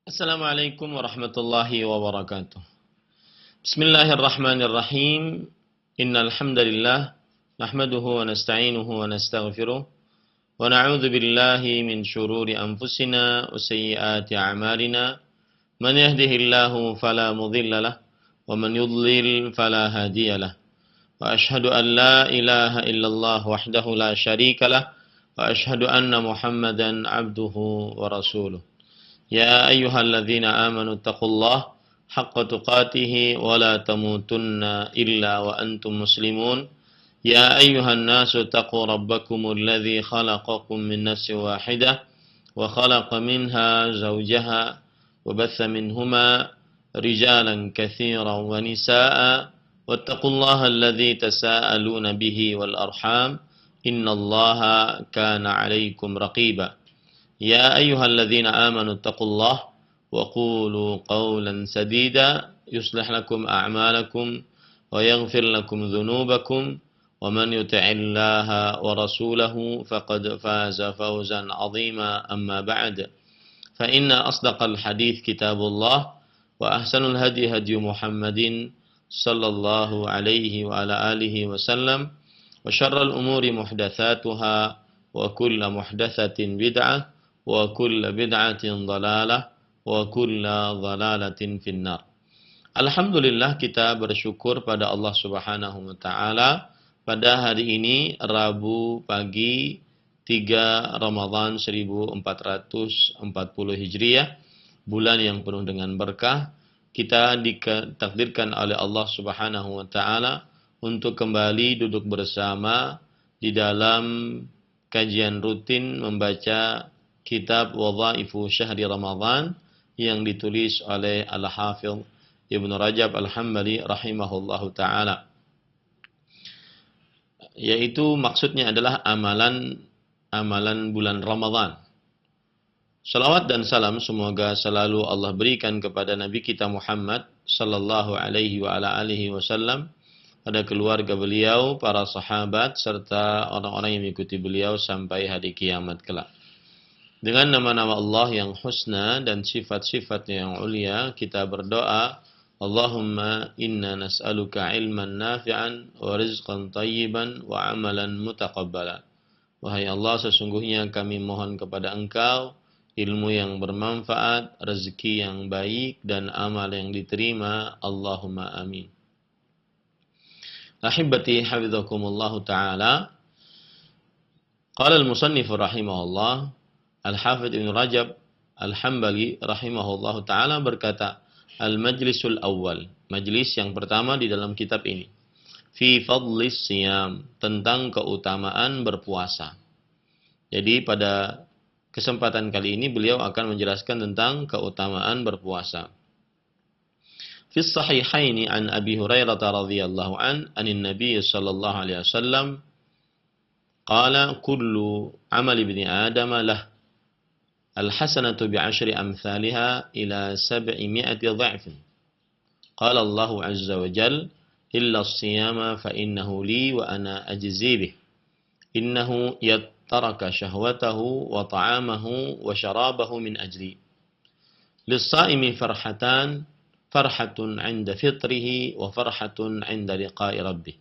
Assalamualaikum warahmatullahi wabarakatuh. Bismillahirrahmanirrahim. Innal hamdalillah nahmaduhu wa nasta'inuhu wa nastaghfiruh wa na'udzu billahi min shururi anfusina wa sayyiati a'malina. Man yahdihillahu fala mudilla lahu wa man yudlil fala hadiya lahu. Wa ashhadu an la ilaha illallah wahdahu la syarika lahu wa ashhadu anna Muhammadan 'abduhu wa rasuluh. يا أيها الذين آمنوا اتقوا الله حق تقاته ولا تموتن إلا وأنتم مسلمون يا أيها الناس اتقوا ربكم الذي خلقكم من نفس واحدة وخلق منها زوجها وبث منهما رجالا كثيرا ونساء واتقوا الله الذي تساءلون به والأرحام إن الله كان عليكم رقيبا يا أيها الذين آمنوا اتقوا الله وقولوا قولا سديدا يصلح لكم أعمالكم ويغفر لكم ذنوبكم ومن يطع الله ورسوله فقد فاز فوزا عظيما أما بعد فإن أصدق الحديث كتاب الله وأحسن الهدي هدي محمد صلى الله عليه وعلى آله وسلم وشر الأمور محدثاتها وكل محدثة بدعة wa kullu bid'atin dhalalah wa kullu dhalalatin finnar. Alhamdulillah, kita bersyukur pada Allah Subhanahu wa taala pada hari ini Rabu pagi 3 Ramadan 1440 Hijriah, bulan yang penuh dengan berkah. Kita ditakdirkan oleh Allah Subhanahu wa taala untuk kembali duduk bersama di dalam kajian rutin membaca kitab Wadhaifu Syahri Ramadan yang ditulis oleh Al-Hafidh Ibnu Rajab Al-Hambali rahimahullahu taala. Yaitu maksudnya adalah amalan bulan Ramadan. Salawat dan salam semoga selalu Allah berikan kepada Nabi kita Muhammad sallallahu alaihi wa ala alihi wasallam, pada keluarga beliau, para sahabat serta orang-orang yang mengikuti beliau sampai hari kiamat kelak. Dengan nama-nama Allah yang husna dan sifat-sifatnya yang ulia, kita berdoa, Allahumma inna nas'aluka ilman nafi'an wa rizqan tayyiban wa amalan mutaqabbala. Wahai Allah, sesungguhnya kami mohon kepada Engkau ilmu yang bermanfaat, rezeki yang baik, dan amal yang diterima. Allahumma amin. Ahibati hafidhakumullahu ta'ala. Qala al-musannif rahimahullah, Al-Hafidh Ibn Rajab Al-Hambali rahimahullahu ta'ala berkata, Al-Majlisul Awwal, majlis yang pertama di dalam kitab ini, Fi Fadlis Siyam, tentang keutamaan berpuasa. Jadi pada kesempatan kali ini beliau akan menjelaskan tentang keutamaan berpuasa. Fi Sahihaini an Abi Hurairah radhiyallahu anin Nabi sallallahu alaihi wasallam qala kullu amali ibni Adam lah Al-hasanatu bi'ashri amthaliha ila 700 dha'fin. Qala Allah azza wa jal, illa as-siyama fa innahu li wa ana ajzi bih. Innahu yattaraka shahwatahu wa ta'amahu wa sharabahu min ajli. Lis-sa'imi farhatun 'inda fitrihi wa farhatun 'inda liqa'i rabbih.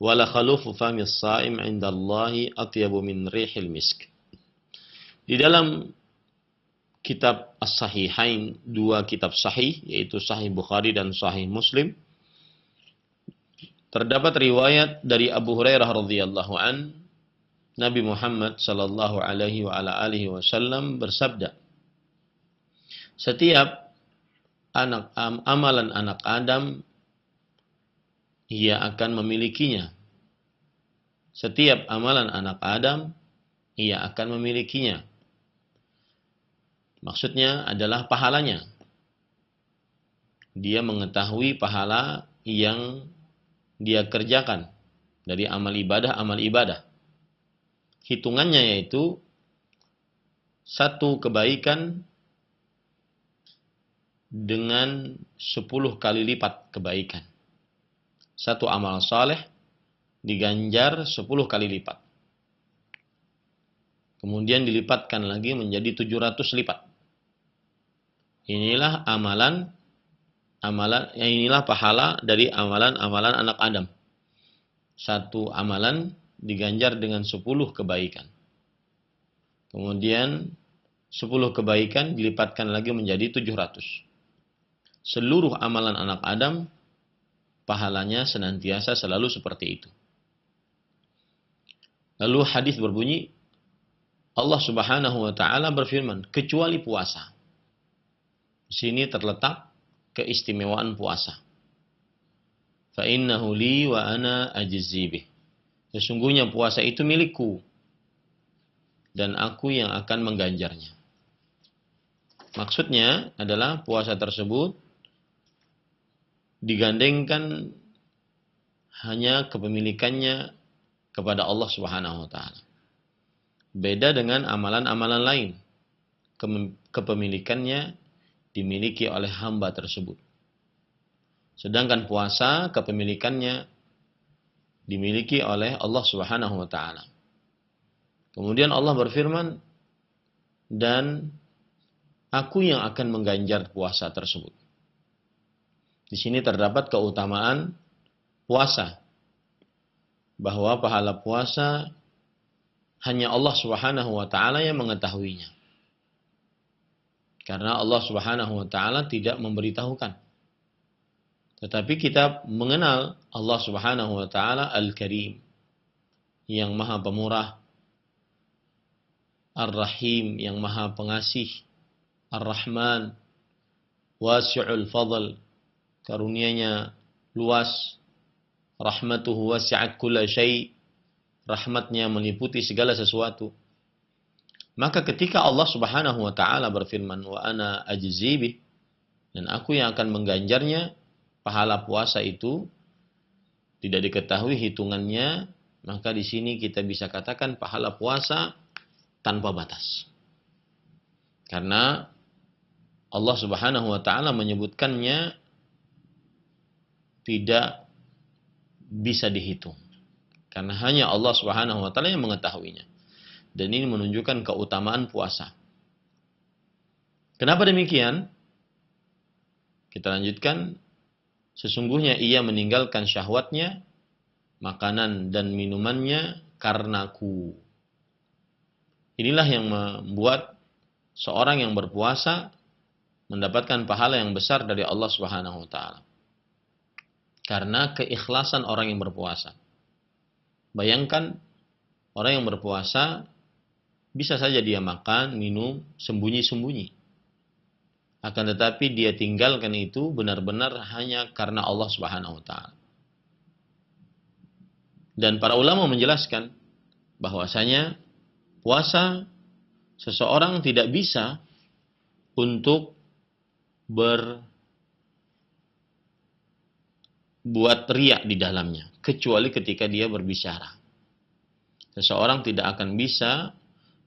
Wa la khalufu fami as-sa'im 'inda Allah atyabu min rihil misk. Di dalam kitab As-Sahihain, dua kitab sahih, yaitu Sahih Bukhari dan Sahih Muslim, terdapat riwayat dari Abu Hurairah radhiyallahu an, Nabi Muhammad sallallahu alaihi wa ala alihi wasallam bersabda, setiap amalan anak Adam ia akan memilikinya. Setiap amalan anak Adam ia akan memilikinya. Maksudnya adalah pahalanya. Dia mengetahui pahala yang dia kerjakan dari amal ibadah. Hitungannya yaitu satu kebaikan dengan 10 kali lipat kebaikan. Satu amal saleh diganjar 10 kali lipat. Kemudian dilipatkan lagi menjadi 700 lipat. Inilah inilah pahala dari amalan-amalan anak Adam. Satu amalan diganjar dengan 10 kebaikan. Kemudian 10 kebaikan dilipatkan lagi menjadi 700. Seluruh amalan anak Adam pahalanya senantiasa selalu seperti itu. Lalu hadis berbunyi, Allah Subhanahu wa taala berfirman, kecuali puasa. Di sini terletak keistimewaan puasa. Fa innahu li wa ana ajzi bih. Sesungguhnya puasa itu milikku dan aku yang akan mengganjarnya. Maksudnya adalah puasa tersebut digandengkan hanya kepemilikannya kepada Allah Subhanahu wa taala. Beda dengan amalan-amalan lain. Kepemilikannya dimiliki oleh hamba tersebut. Sedangkan puasa kepemilikannya dimiliki oleh Allah Subhanahu wa taala. Kemudian Allah berfirman, dan aku yang akan mengganjar puasa tersebut. Di sini terdapat keutamaan puasa. Bahwa pahala puasa hanya Allah Subhanahu wa taala yang mengetahuinya. Karena Allah Subhanahu wa taala tidak memberitahukan. Tetapi kita mengenal Allah Subhanahu wa taala Al-Karim, yang Maha Pemurah, Ar-Rahim, yang Maha Pengasih, Ar-Rahman, Wasi'ul Fadl, karunia-Nya luas, rahmatuhu wasi'at kulla syai', rahmatnya meliputi segala sesuatu. Maka ketika Allah Subhanahu wa taala berfirman, wa ana ajzi bih, dan aku yang akan mengganjarnya, pahala puasa itu tidak diketahui hitungannya, maka di sini kita bisa katakan pahala puasa tanpa batas. Karena Allah Subhanahu wa taala menyebutkannya tidak bisa dihitung. Karena hanya Allah Subhanahu wa taala yang mengetahuinya. Dan ini menunjukkan keutamaan puasa. Kenapa demikian? Kita lanjutkan. Sesungguhnya ia meninggalkan syahwatnya, makanan dan minumannya karenaku. Inilah yang membuat seorang yang berpuasa mendapatkan pahala yang besar dari Allah Subhanahu wa taala. Karena keikhlasan orang yang berpuasa. Bayangkan orang yang berpuasa bisa saja dia makan, minum, sembunyi-sembunyi. Akan tetapi dia tinggalkan itu benar-benar hanya karena Allah Subhanahu wa taala. Dan para ulama menjelaskan bahwasanya puasa seseorang tidak bisa untuk berbuat riya di dalamnya, kecuali ketika dia berbicara. Seseorang tidak akan bisa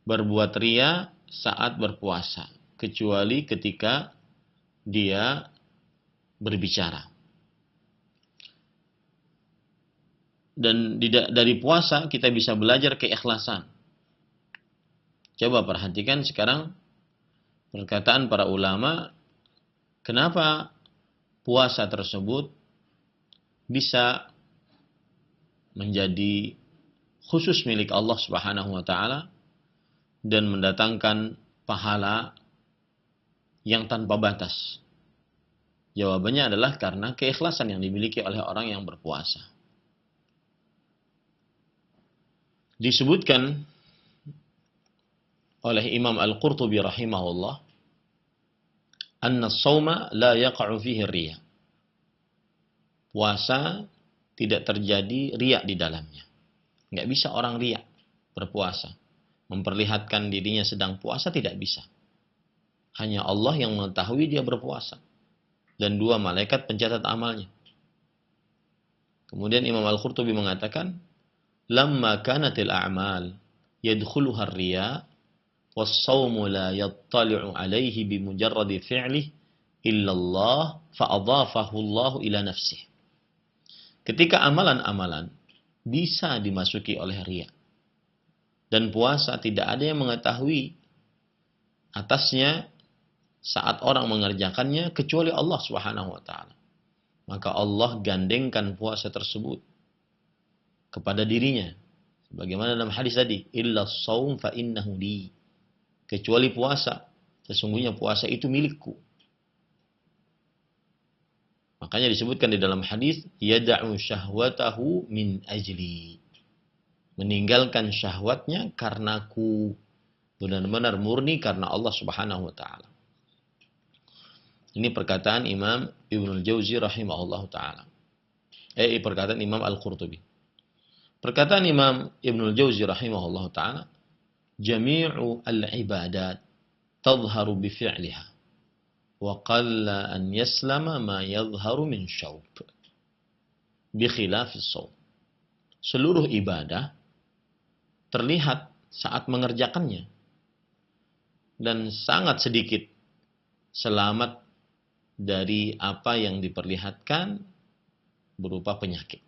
berbuat riya saat berpuasa, kecuali ketika dia berbicara. Dan dari puasa kita bisa belajar keikhlasan. Coba perhatikan sekarang perkataan para ulama, kenapa puasa tersebut bisa menjadi khusus milik Allah Subhanahu wa taala dan mendatangkan pahala yang tanpa batas. Jawabannya adalah karena keikhlasan yang dimiliki oleh orang yang berpuasa. Disebutkan oleh Imam Al-Qurtubi rahimahullah, anna as-sawma la yaqa'u fihi riya. Puasa tidak terjadi riya di dalamnya. Enggak bisa orang riya berpuasa. Memperlihatkan dirinya sedang puasa tidak bisa. Hanya Allah yang mengetahui dia berpuasa. Dan 2 malaikat pencatat amalnya. Kemudian Imam Al-Qurtubi mengatakan, lamma kanatil a'mal yadkhuluha ar-riya was-sawmu la yattali'u 'alaihi bi mujarradi fi'lihi illa Allah fa'adhafahu Allah ila nafsihi. Ketika amalan-amalan bisa dimasuki oleh riya, dan puasa tidak ada yang mengetahui atasnya saat orang mengerjakannya kecuali Allah Subhanahu wa taala. Maka Allah gandengkan puasa tersebut kepada dirinya. Bagaimana dalam hadis tadi, illa shaum fa innahu li. Kecuali puasa, sesungguhnya puasa itu milikku. Makanya disebutkan di dalam hadis, yada'u syahwatahu min ajli. Meninggalkan syahwatnya karenaku. Benar-benar murni karena Allah Subhanahu wa taala. Ini perkataan Imam Ibnul Jauzi rahimahullahu taala. Perkataan Imam Al-Qurtubi. Perkataan Imam Ibnul Jauzi rahimahullahu taala, jami'u al-ibadat tadhharu bi fi'liha wa qalla an yaslama ma yadhharu min syawb bi khilaf as-shawm. Seluruh ibadah terlihat saat mengerjakannya dan sangat sedikit selamat dari apa yang diperlihatkan berupa penyakit.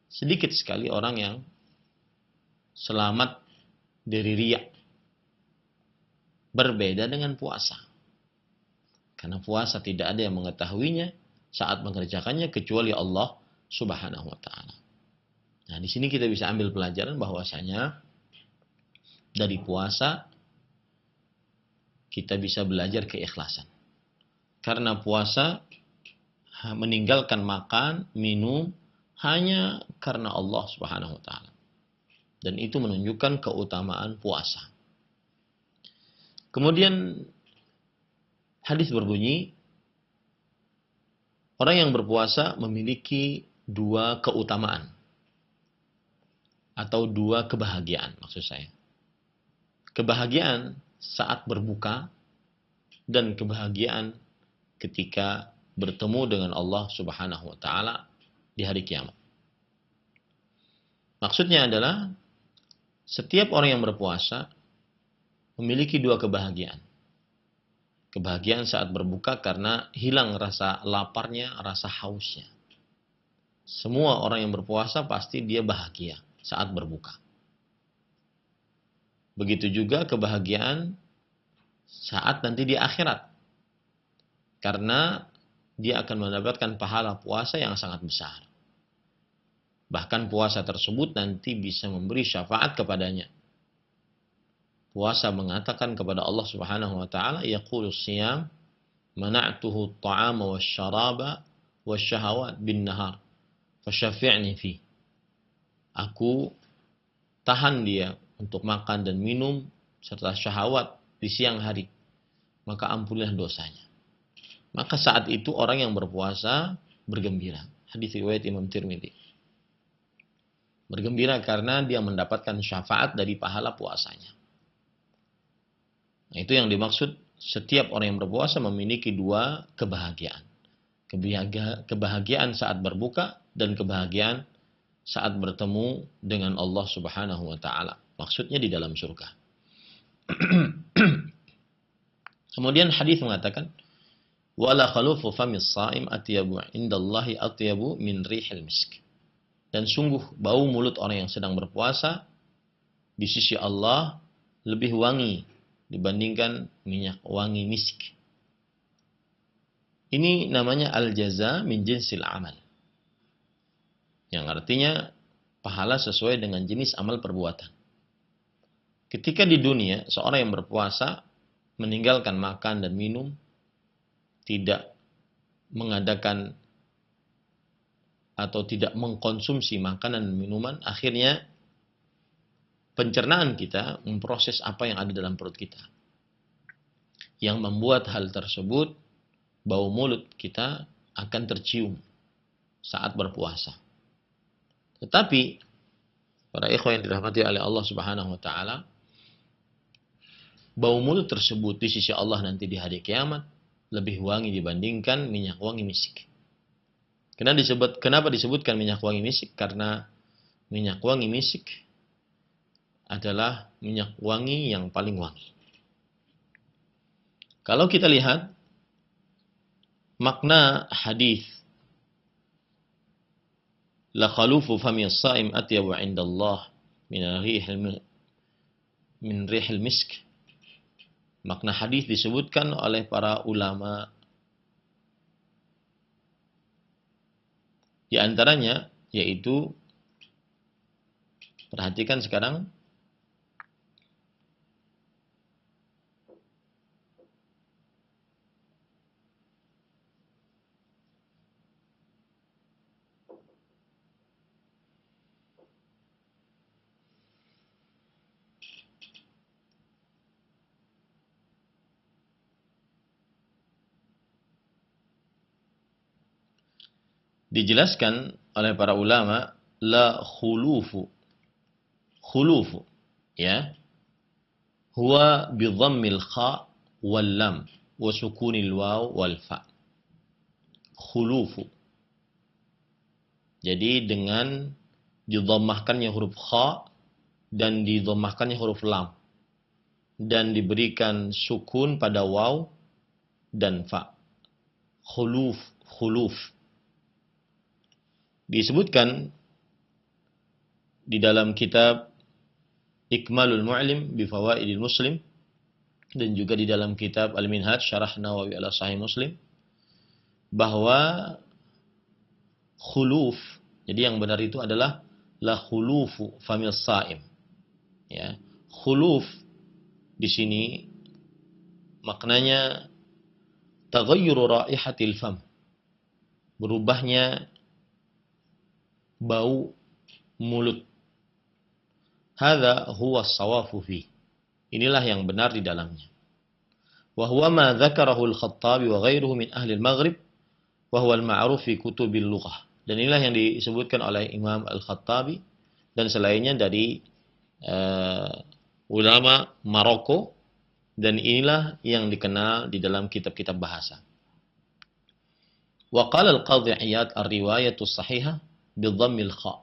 Sedikit sekali orang yang selamat dari riya. Berbeda dengan puasa. Karena puasa tidak ada yang mengetahuinya saat mengerjakannya kecuali Allah Subhanahu wa taala. Nah, di sini kita bisa ambil pelajaran bahwasanya dari puasa kita bisa belajar keikhlasan. Karena puasa meninggalkan makan, minum hanya karena Allah Subhanahu wa taala. Dan itu menunjukkan keutamaan puasa. Kemudian hadis berbunyi, orang yang berpuasa memiliki dua keutamaan atau dua kebahagiaan maksud saya. Kebahagiaan saat berbuka dan kebahagiaan ketika bertemu dengan Allah Subhanahu wa taala di hari kiamat. Maksudnya adalah setiap orang yang berpuasa memiliki dua kebahagiaan. Kebahagiaan saat berbuka karena hilang rasa laparnya, rasa hausnya. Semua orang yang berpuasa pasti dia bahagia saat berbuka. Begitu juga kebahagiaan saat nanti di akhirat. Karena dia akan mendapatkan pahala puasa yang sangat besar. Bahkan puasa tersebut nanti bisa memberi syafaat kepadanya. Puasa mengatakan kepada Allah Subhanahu wa taala, yaqulu siyam mana'tuhu at-ta'ama wasyaraba wasyahawat bin nahar fasyafi'ni fi. Aku tahan dia untuk makan dan minum serta syahwat di siang hari, maka ampunilah dosanya. Maka saat itu orang yang berpuasa bergembira. Hadis riwayat Imam Tirmidzi. Bergembira karena dia mendapatkan syafaat dari pahala puasanya. Nah, itu yang dimaksud setiap orang yang berpuasa memiliki dua kebahagiaan. Kebahagiaan saat berbuka dan kebahagiaan saat bertemu dengan Allah Subhanahu wa taala. Maksudnya di dalam surga. Kemudian hadis mengatakan, wala khalufu famis shaim atyabu indallahi atyabu min rihil misk. Dan sungguh bau mulut orang yang sedang berpuasa di sisi Allah lebih wangi dibandingkan minyak wangi misk. Ini namanya al-jaza min jinsil amal. Yang artinya pahala sesuai dengan jenis amal perbuatan. Ketika di dunia seorang yang berpuasa meninggalkan makan dan minum, tidak mengadakan atau tidak mengkonsumsi makanan dan minuman, akhirnya pencernaan kita memproses apa yang ada dalam perut kita. Yang membuat hal tersebut, bau mulut kita akan tercium saat berpuasa. Tetapi, para ikhwan yang dirahmati oleh Allah Subhanahu wa taala, bau mulut tersebut di sisi Allah nanti di hari kiamat lebih wangi dibandingkan minyak wangi misik. Kenapa disebutkan minyak wangi misik? Karena minyak wangi misik adalah minyak wangi yang paling wangi. Kalau kita lihat makna hadis la khalufu fami as-saim atyabu 'inda Allah min rihil misk. Makna hadis disebutkan oleh para ulama. Di antaranya yaitu, perhatikan sekarang, dijelaskan oleh para ulama, la khulufu, khulufu, ya, huwa bi dhammil kha wal lam wa sukunil waw wal fa. Khulufu. Jadi dengan didhammahkannya huruf kha dan didhammahkannya huruf lam dan diberikan sukun pada waw dan fa. Khuluf, khuluf. Disebutkan di dalam kitab Ikmalul Mu'lim bi Fawaidil Muslim dan juga di dalam kitab Al-Minhaj Syarah Nawawi ala Sahih Muslim bahwa khuluf, jadi yang benar itu adalah la khulufu famil saim. Ya, khuluf di sini maknanya taghayyuru raihatil fam, berubahnya bau mulut. Hadza huwa as-sawafu fi. Inilah yang benar di dalamnya. Wa huwa ma dzakarahu al-Khattabi wa ghairuhu min ahli al-Maghrib wa huwa al-ma'ruf fi kutubil lughah. Dan inilah yang disebutkan oleh Imam Al-Khattabi dan selainnya dari ulama Maroko, dan inilah yang dikenal di dalam kitab-kitab bahasa. Wa qala al-Qadhi Iyad ar-riwayatu sahihah bi dhammil kha.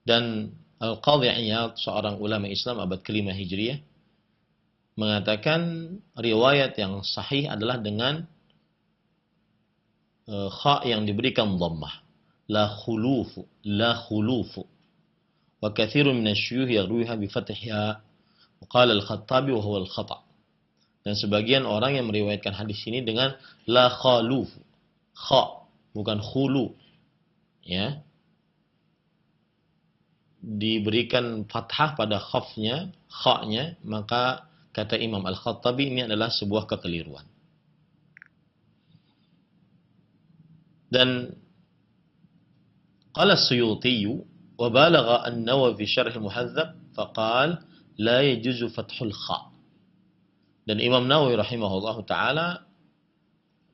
Dan Al-Qadhi Iyad, seorang ulama Islam abad ke-5 Hijriah, mengatakan riwayat yang sahih adalah dengan kha yang diberikan dhammah. La khulufu, la khulufu. Wa katsirun min asy-syuyukh yarwiha bi fathiha. Qala al-Khattabi wa huwa al-khata'. Dan sebagian orang yang meriwayatkan hadis ini dengan la khalufu. Kha, bukan khulu. Ya. Diberikan fathah pada khafnya, kha-nya, maka kata Imam Al-Khattabi ini adalah sebuah kekeliruan. Dan qala As-Suyuti wa balagha an-Nawawi fi syarh al-Muhadzab faqala la yajuzu fathul kha. Dan Imam Nawawi rahimahullahu taala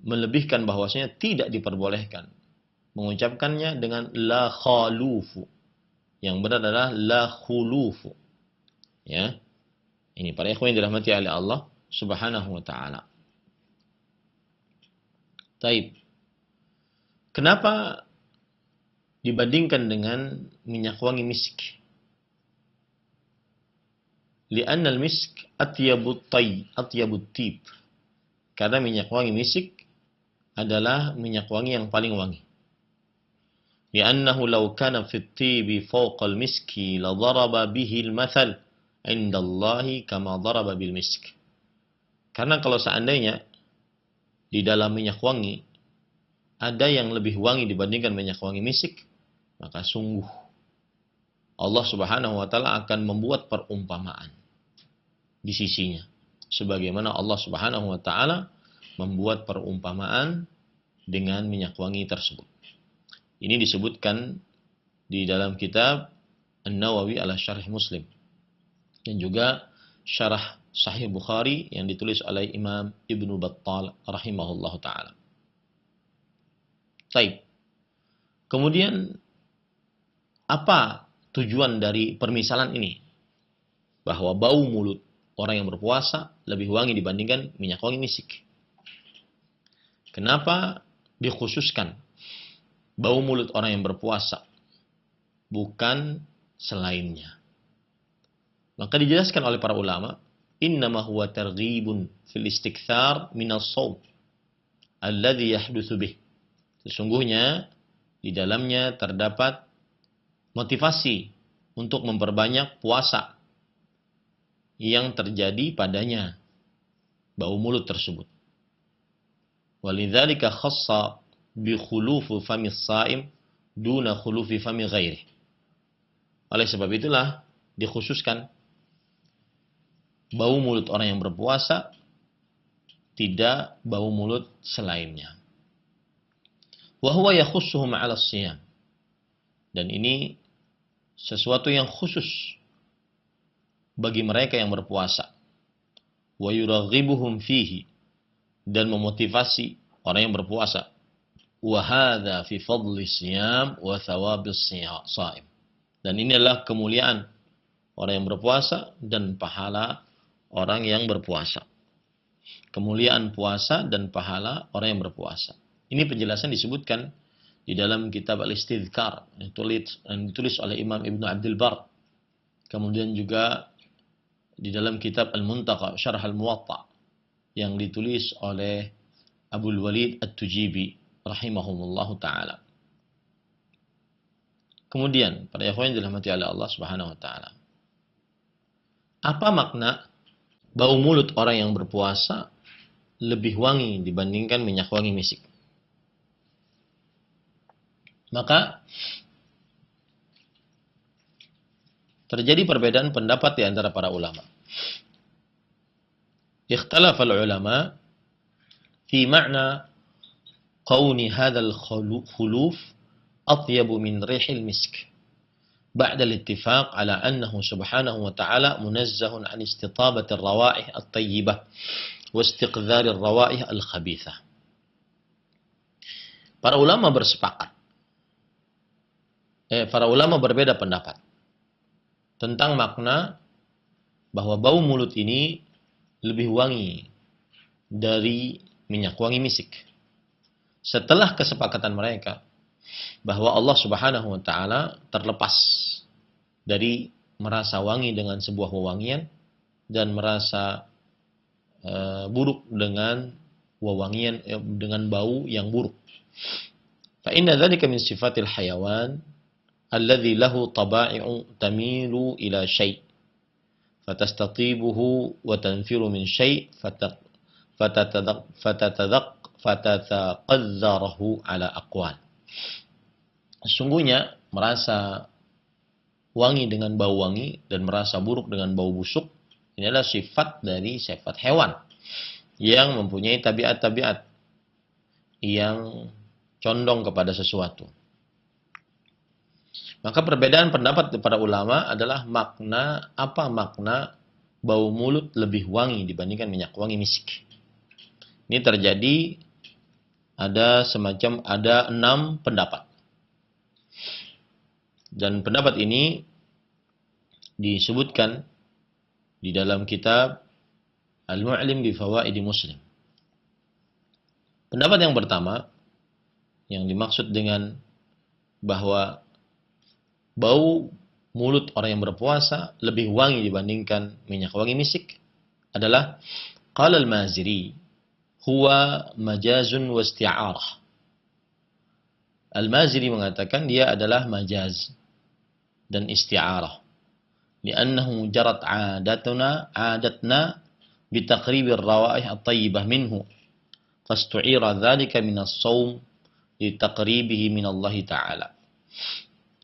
melebihkan bahwasanya tidak diperbolehkan mengucapkannya dengan la khalufu. Yang benar adalah la khulufu. Ya. Ini para ikhwan yang dirahmati oleh Allah Subhanahu wa taala. Taib. Kenapa dibandingkan dengan minyak wangi misk? Li'anna al-misk atyabut tib. Karena minyak wangi misk adalah minyak wangi yang paling wangi. Li'annahu law kana fi at-tibi fawqa al-miski la daraba bihi al-mathal 'inda Allah kama daraba bil misk. Karena kalau seandainya di dalam minyak wangi ada yang lebih wangi dibandingkan minyak wangi misk, maka sungguh Allah Subhanahu wa taala akan membuat perumpamaan di sisinya. Sebagaimana Allah Subhanahu wa taala membuat perumpamaan dengan minyak wangi tersebut. Ini disebutkan di dalam kitab An-Nawawi ala Syarh Muslim dan juga Syarah Sahih Bukhari yang ditulis oleh Imam Ibnu Battal rahimahullahu taala. Baik. Kemudian apa tujuan dari permisalan ini? Bahwa bau mulut orang yang berpuasa lebih wangi dibandingkan minyak wangi misik. Kenapa dikhususkan bau mulut orang yang berpuasa, bukan selainnya? Maka dijelaskan oleh para ulama, innama huwa targhibun fil istikthar minas shaum alladhi yahdutsu bih. Sesungguhnya di dalamnya terdapat motivasi untuk memperbanyak puasa yang terjadi padanya. bau mulut tersebut. Walidzalika khassa bi khulufi fami shaim duna khulufi fami ghairi. Oleh sebab itulah dikhususkan bau mulut orang yang berpuasa, tidak bau mulut selainnya. Wa huwa yakhussuhum 'ala shiyam. Dan ini sesuatu yang khusus bagi mereka yang berpuasa. Wa yuraghibuhum fihi, dan memotivasi orang yang berpuasa. Wa hadza fi fadli shiyam wa thawabis shaim. Dan ini adalah kemuliaan orang yang berpuasa dan pahala orang yang berpuasa. Kemuliaan puasa dan pahala orang yang berpuasa. Ini penjelasan disebutkan di dalam kitab Al-Istidhkar yang ditulis oleh Imam Ibnu Abdul Bar. Kemudian juga di dalam kitab Al-Muntaqa Syarh Al-Muwatta yang ditulis oleh Abul Walid At-Tujibi rahimahumullahu taala. Kemudian para ikhwan yang dirahmati oleh Allah Subhanahu wa taala. Apa makna bau mulut orang yang berpuasa lebih wangi dibandingkan minyak wangi misik? Maka terjadi perbedaan pendapat di antara para ulama. Ikhtalafal ulama fi ma'na qawni hadzal khuluf atyabu min rihil misk. بعد الاتفاق على أنه سبحانه وتعالى منزه عن استطابة الروائح الطيبة واستقذار الروائح الخبيثة. Para ulama bersepakat. Para ulama berbeda pendapat tentang makna bahwa bau mulut ini lebih wangi dari minyak wangi misik. Setelah kesepakatan mereka bahwa Allah Subhanahu wa taala terlepas dari merasa wangi dengan sebuah wewangian dan merasa buruk dengan wewangian dengan bau yang buruk. Fa inna dzalika min sifatil hayawan alladzi lahu taba'i'u tamilu ila syai' fatastatibuhu wa tanfiru min syai' fatataqadzarahu ala aqwal. Sesungguhnya merasa wangi dengan bau wangi dan merasa buruk dengan bau busuk, ini adalah sifat dari sifat hewan yang mempunyai tabiat-tabiat yang condong kepada sesuatu. Maka perbedaan pendapat para ulama adalah apa makna bau mulut lebih wangi dibandingkan minyak wangi misik. Ini terjadi ada 6 pendapat. Dan pendapat ini disebutkan di dalam kitab Al-Mu'lim bi Fawaidi Muslim. Pendapat yang pertama yang dimaksud dengan bahwa bau mulut orang yang berpuasa lebih wangi dibandingkan minyak wangi misik adalah qala al-Maziri huwa majazun wa isti'arah. Al-Maziri mengatakan dia adalah majaz dan isti'arah. Li'annahu jarat adatna bitaqribir rawaih at-tayyibah minhu. Fastu'ira dzalika minas shaum litaqribihi minallahi ta'ala.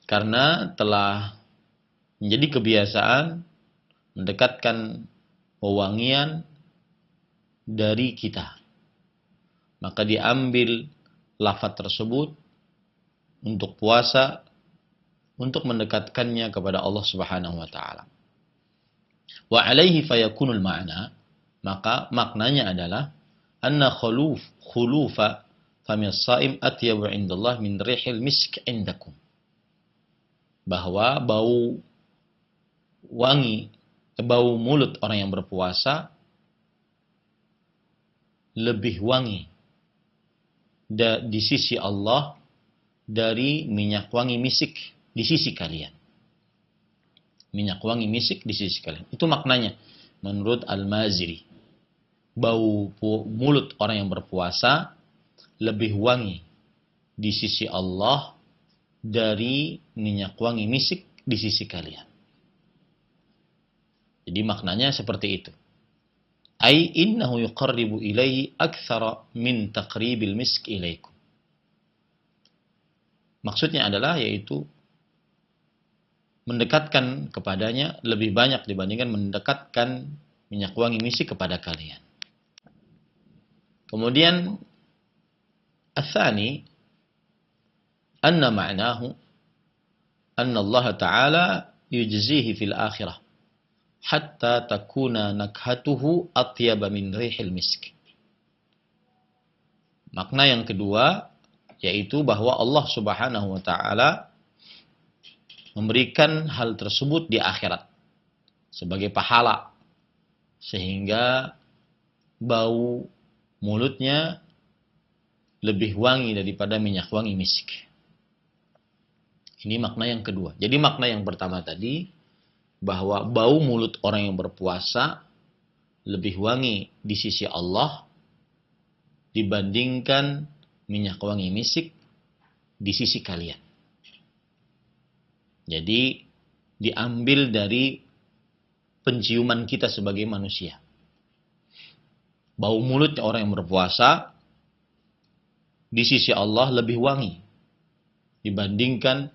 Karena telah menjadi kebiasaan mendekatkan wewangian dari kita. Maka diambil lafaz tersebut untuk puasa untuk mendekatkannya kepada Allah Subhanahu wa taala. Wa alaihi fayakunul ma'na, maka maknanya adalah anna khulufa famis shaim atyabu 'indallah min rihil misk 'indakum. Bahwa bau mulut orang yang berpuasa lebih wangi di sisi Allah dari minyak wangi misik di sisi kalian. Minyak wangi misik di sisi kalian. Itu maknanya menurut Al-Maziri. Bau mulut orang yang berpuasa lebih wangi di sisi Allah dari minyak wangi misik di sisi kalian. Jadi maknanya seperti itu. Ai innahu yuqarribu ilaihi aktsara min taqribil misk ilaikum. Maksudnya adalah yaitu mendekatkan kepadanya lebih banyak dibandingkan mendekatkan minyak wangi misik kepada kalian. Kemudian الثاني أن معناه أن الله تعالى يجزيه في الآخرة حتى تكون نكهته أطيب من ريح المسك. Makna yang kedua yaitu bahwa Allah Subhanahu wa taala memberikan hal tersebut di akhirat sebagai pahala sehingga bau mulutnya lebih wangi daripada minyak wangi misik. Ini makna yang kedua. Jadi makna yang pertama tadi bahwa bau mulut orang yang berpuasa lebih wangi di sisi Allah dibandingkan minyak wangi misik di sisi kalian. Jadi diambil dari penciuman kita sebagai manusia. Bau mulut orang yang berpuasa di sisi Allah lebih wangi dibandingkan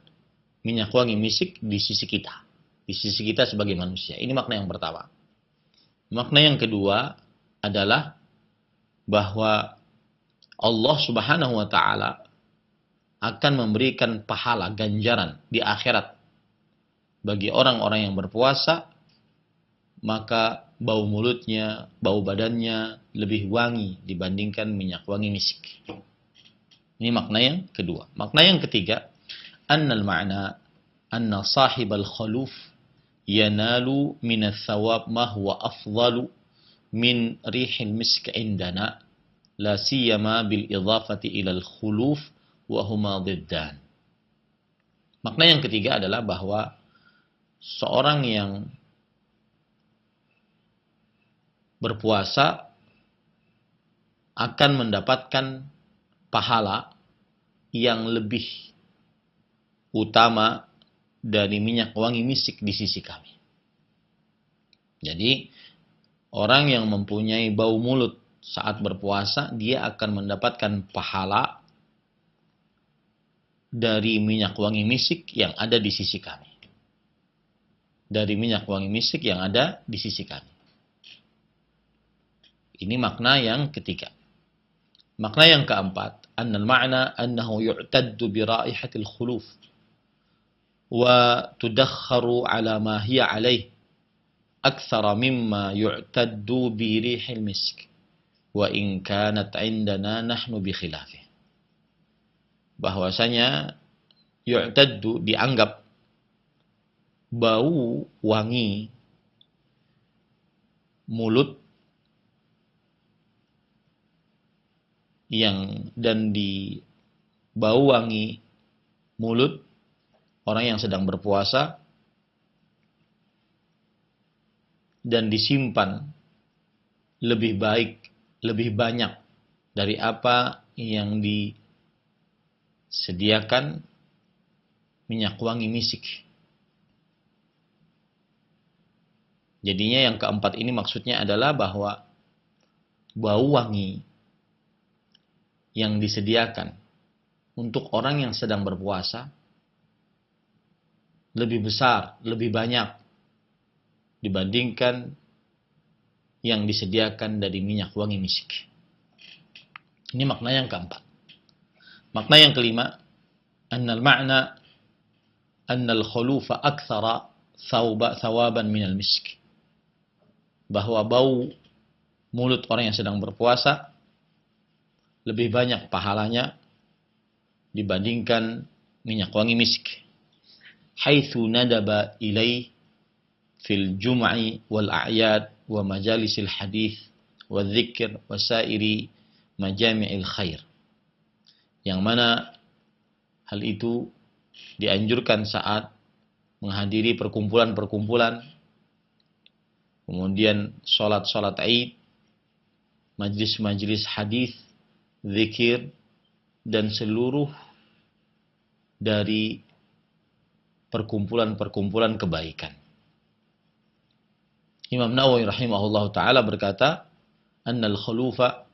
minyak wangi misik di sisi kita. Di sisi kita sebagai manusia. Ini makna yang pertama. Makna yang kedua adalah bahwa Allah Subhanahu wa taala akan memberikan pahala ganjaran di akhirat bagi orang-orang yang berpuasa, maka bau mulutnya, bau badannya lebih wangi dibandingkan minyak wangi misik. Ini makna yang kedua. Makna yang ketiga, annal ma'na anna sahibal khuluf yanalu min ats-tsawab ma huwa afdalu min rihil misk indana la siyama bil idhafati ila al-khuluf wa huma dhiddan. Makna yang ketiga adalah bahwa seorang yang berpuasa akan mendapatkan pahala yang lebih utama dari minyak wangi misik di sisi kami. Jadi, orang yang mempunyai bau mulut saat berpuasa, dia akan mendapatkan pahala dari minyak wangi misik yang ada di sisi kami. Dari minyak wangi misik yang ada di sisi kami. Ini makna yang ketiga. Makna yang keempat, annal ma'na annahu yu'taddu bi raihatil khuluf wa tudakharu ala ma hiya alaih aktsara mimma yu'taddu bi rihil misk wa in kanat 'indana nahnu bi khilafih. Bahwasanya yu'taddu dianggap bau wangi mulut dan di bau wangi mulut orang yang sedang berpuasa dan disimpan lebih baik, lebih banyak dari apa yang disediakan minyak wangi misik. Jadinya yang keempat ini maksudnya adalah bahwa bau wangi yang disediakan untuk orang yang sedang berpuasa lebih besar, lebih banyak dibandingkan yang disediakan dari minyak wangi misik. Ini makna yang keempat. Makna yang kelima, annal ma'na annal khulufa aktsara thawaban minal misk. Bahwa bau mulut orang yang sedang berpuasa lebih banyak pahalanya dibandingkan minyak wangi misik. Haitsu nadaba ilaih fil jum'i wal a'yad wa majalisil hadith wa dzikr wa sairi majami'il khair. Yang mana hal itu dianjurkan saat menghadiri perkumpulan-perkumpulan, kemudian salat-salat Id, majlis-majlis hadis, zikir, dan seluruh dari perkumpulan-perkumpulan kebaikan. Imam Nawawi rahimahullah ta'ala berkata, annal khulufa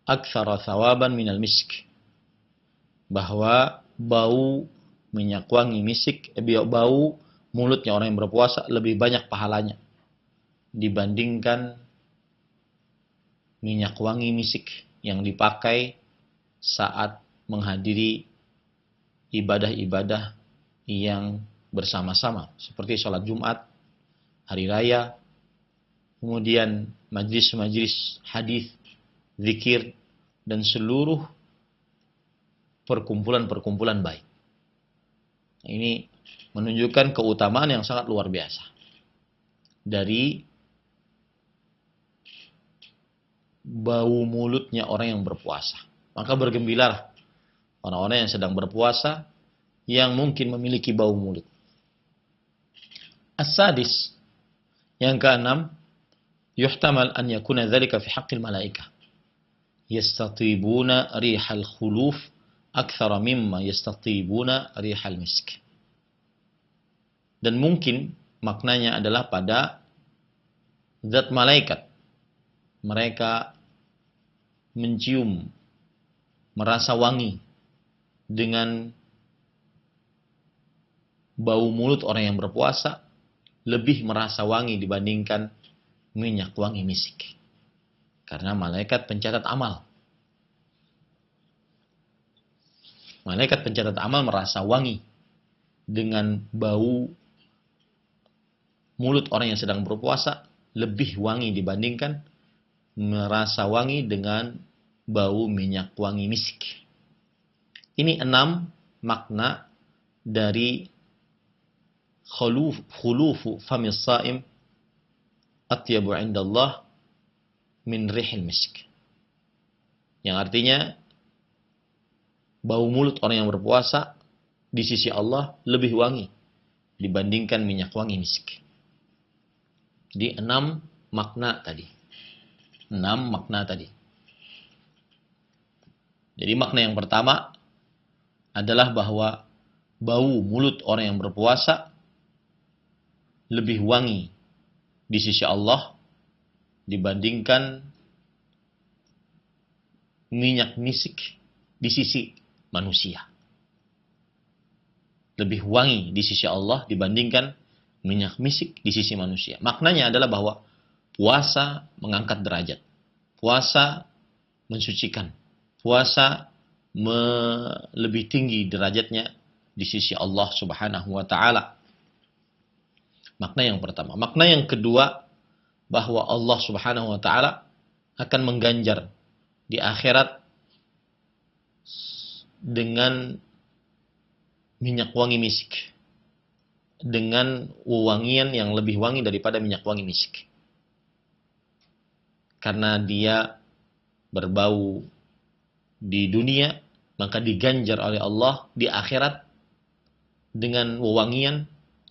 aktsara thawaban minal misk. Bahwa bau minyak wangi misik, bau mulutnya orang yang berpuasa lebih banyak pahalanya dibandingkan minyak wangi misik yang dipakai saat menghadiri ibadah-ibadah yang bersama-sama seperti sholat Jumat, hari raya, kemudian majlis-majlis hadis, zikir, dan seluruh perkumpulan-perkumpulan baik. Ini menunjukkan keutamaan yang sangat luar biasa dari bau mulutnya orang yang berpuasa. Maka bergembiralah orang-orang yang sedang berpuasa yang mungkin memiliki bau mulut. As-sadis, yang keenam, yuhtamal an yakuna dzalika fi haqqil malaikah. Yastatibuna rihal khuluf akthara mimma yastatibuna rihal misk. Dan mungkin maknanya adalah pada zat malaikat. Mereka mencium, merasa wangi dengan bau mulut orang yang berpuasa, lebih merasa wangi dibandingkan minyak wangi misik. Karena malaikat pencatat amal. Malaikat pencatat amal merasa wangi dengan bau mulut orang yang sedang berpuasa, lebih wangi dibandingkan merasa wangi dengan bau minyak wangi misik. Ini 6 makna dari khulufu famis saim atyabu indallah min rihil misk. Yang artinya bau mulut orang yang berpuasa di sisi Allah lebih wangi dibandingkan minyak wangi misk. Di 6 makna tadi. 6 makna tadi. Jadi makna yang pertama adalah bahwa bau mulut orang yang berpuasa lebih wangi di sisi Allah dibandingkan minyak misik di sisi manusia. Lebih wangi di sisi Allah dibandingkan minyak misik di sisi manusia. Maknanya adalah bahwa puasa mengangkat derajat. Puasa mensucikan. Puasa lebih tinggi derajatnya di sisi Allah Subhanahu wa taala. Makna yang pertama. Makna yang kedua, bahwa Allah Subhanahu wa taala akan mengganjar di akhirat dengan minyak wangi misik. Dengan wewangian yang lebih wangi daripada minyak wangi misik. Karena dia berbau di dunia, maka diganjar oleh Allah di akhirat dengan wewangian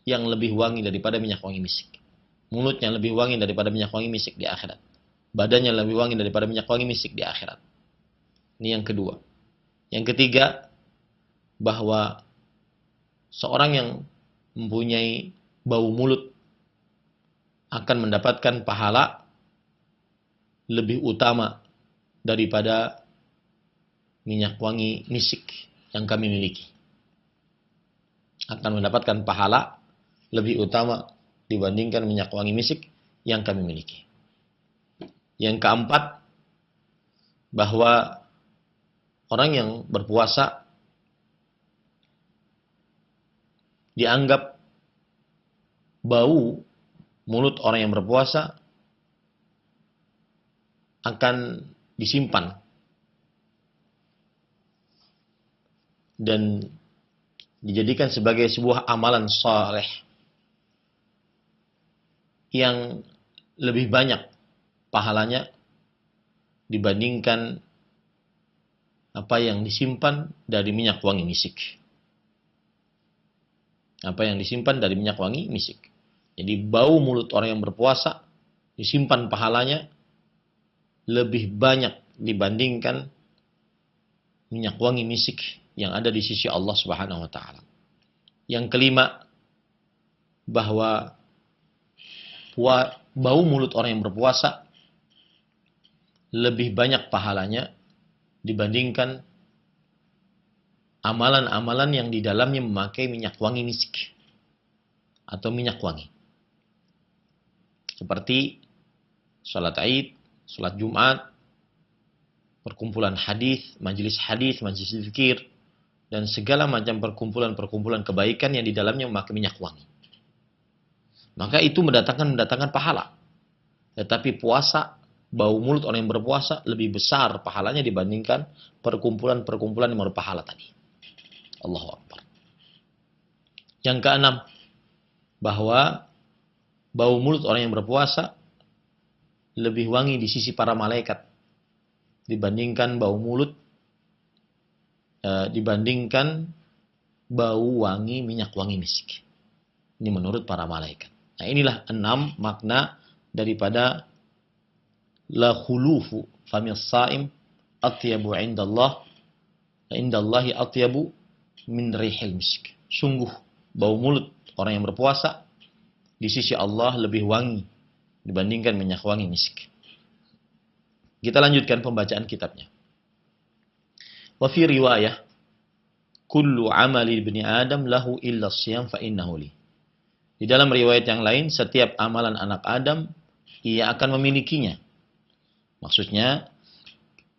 yang lebih wangi daripada minyak wangi misik. Mulutnya lebih wangi daripada minyak wangi misik di akhirat. Badannya lebih wangi daripada minyak wangi misik di akhirat. Ini yang kedua. Yang ketiga, bahwa seorang yang mempunyai bau mulut akan mendapatkan pahala lebih utama daripada minyak wangi misik yang kami miliki. Akan mendapatkan pahala lebih utama dibandingkan minyak wangi misik yang kami miliki. Yang keempat, bahwa orang yang berpuasa dianggap bau mulut orang yang berpuasa akan disimpan dan dijadikan sebagai sebuah amalan saleh yang lebih banyak pahalanya dibandingkan apa yang disimpan dari minyak wangi misik. Apa yang disimpan dari minyak wangi misik. Jadi bau mulut orang yang berpuasa disimpan pahalanya lebih banyak dibandingkan minyak wangi misik yang ada di sisi Allah Subhanahu wa taala. Yang kelima, bahwa bau mulut orang yang berpuasa lebih banyak pahalanya dibandingkan amalan-amalan yang di dalamnya memakai minyak wangi misk atau minyak wangi. Seperti salat Id, salat Jumat, perkumpulan hadis, majelis zikir, dan segala macam perkumpulan-perkumpulan kebaikan yang di dalamnya memakai minyak wangi. Maka itu mendatangkan pahala. Tetapi puasa, bau mulut orang yang berpuasa lebih besar pahalanya dibandingkan perkumpulan-perkumpulan yang berpahala tadi. Allahu Akbar. Yang keenam, bahwa bau mulut orang yang berpuasa lebih wangi di sisi para malaikat dibandingkan dibandingkan bau wangi minyak wangi misk. Ini menurut para malaikat. Nah, inilah 6 makna daripada la khulufu famis saim atyabu indallahi atyabu min rihil misk. Sungguh bau mulut orang yang berpuasa di sisi Allah lebih wangi dibandingkan minyak wangi misk. Kita lanjutkan pembacaan kitabnya. Wa fi riwayah kullu amali ibni Adam lahu illa siyam fa innahu li. Di dalam riwayat yang lain, setiap amalan anak Adam ia akan memilikinya. Maksudnya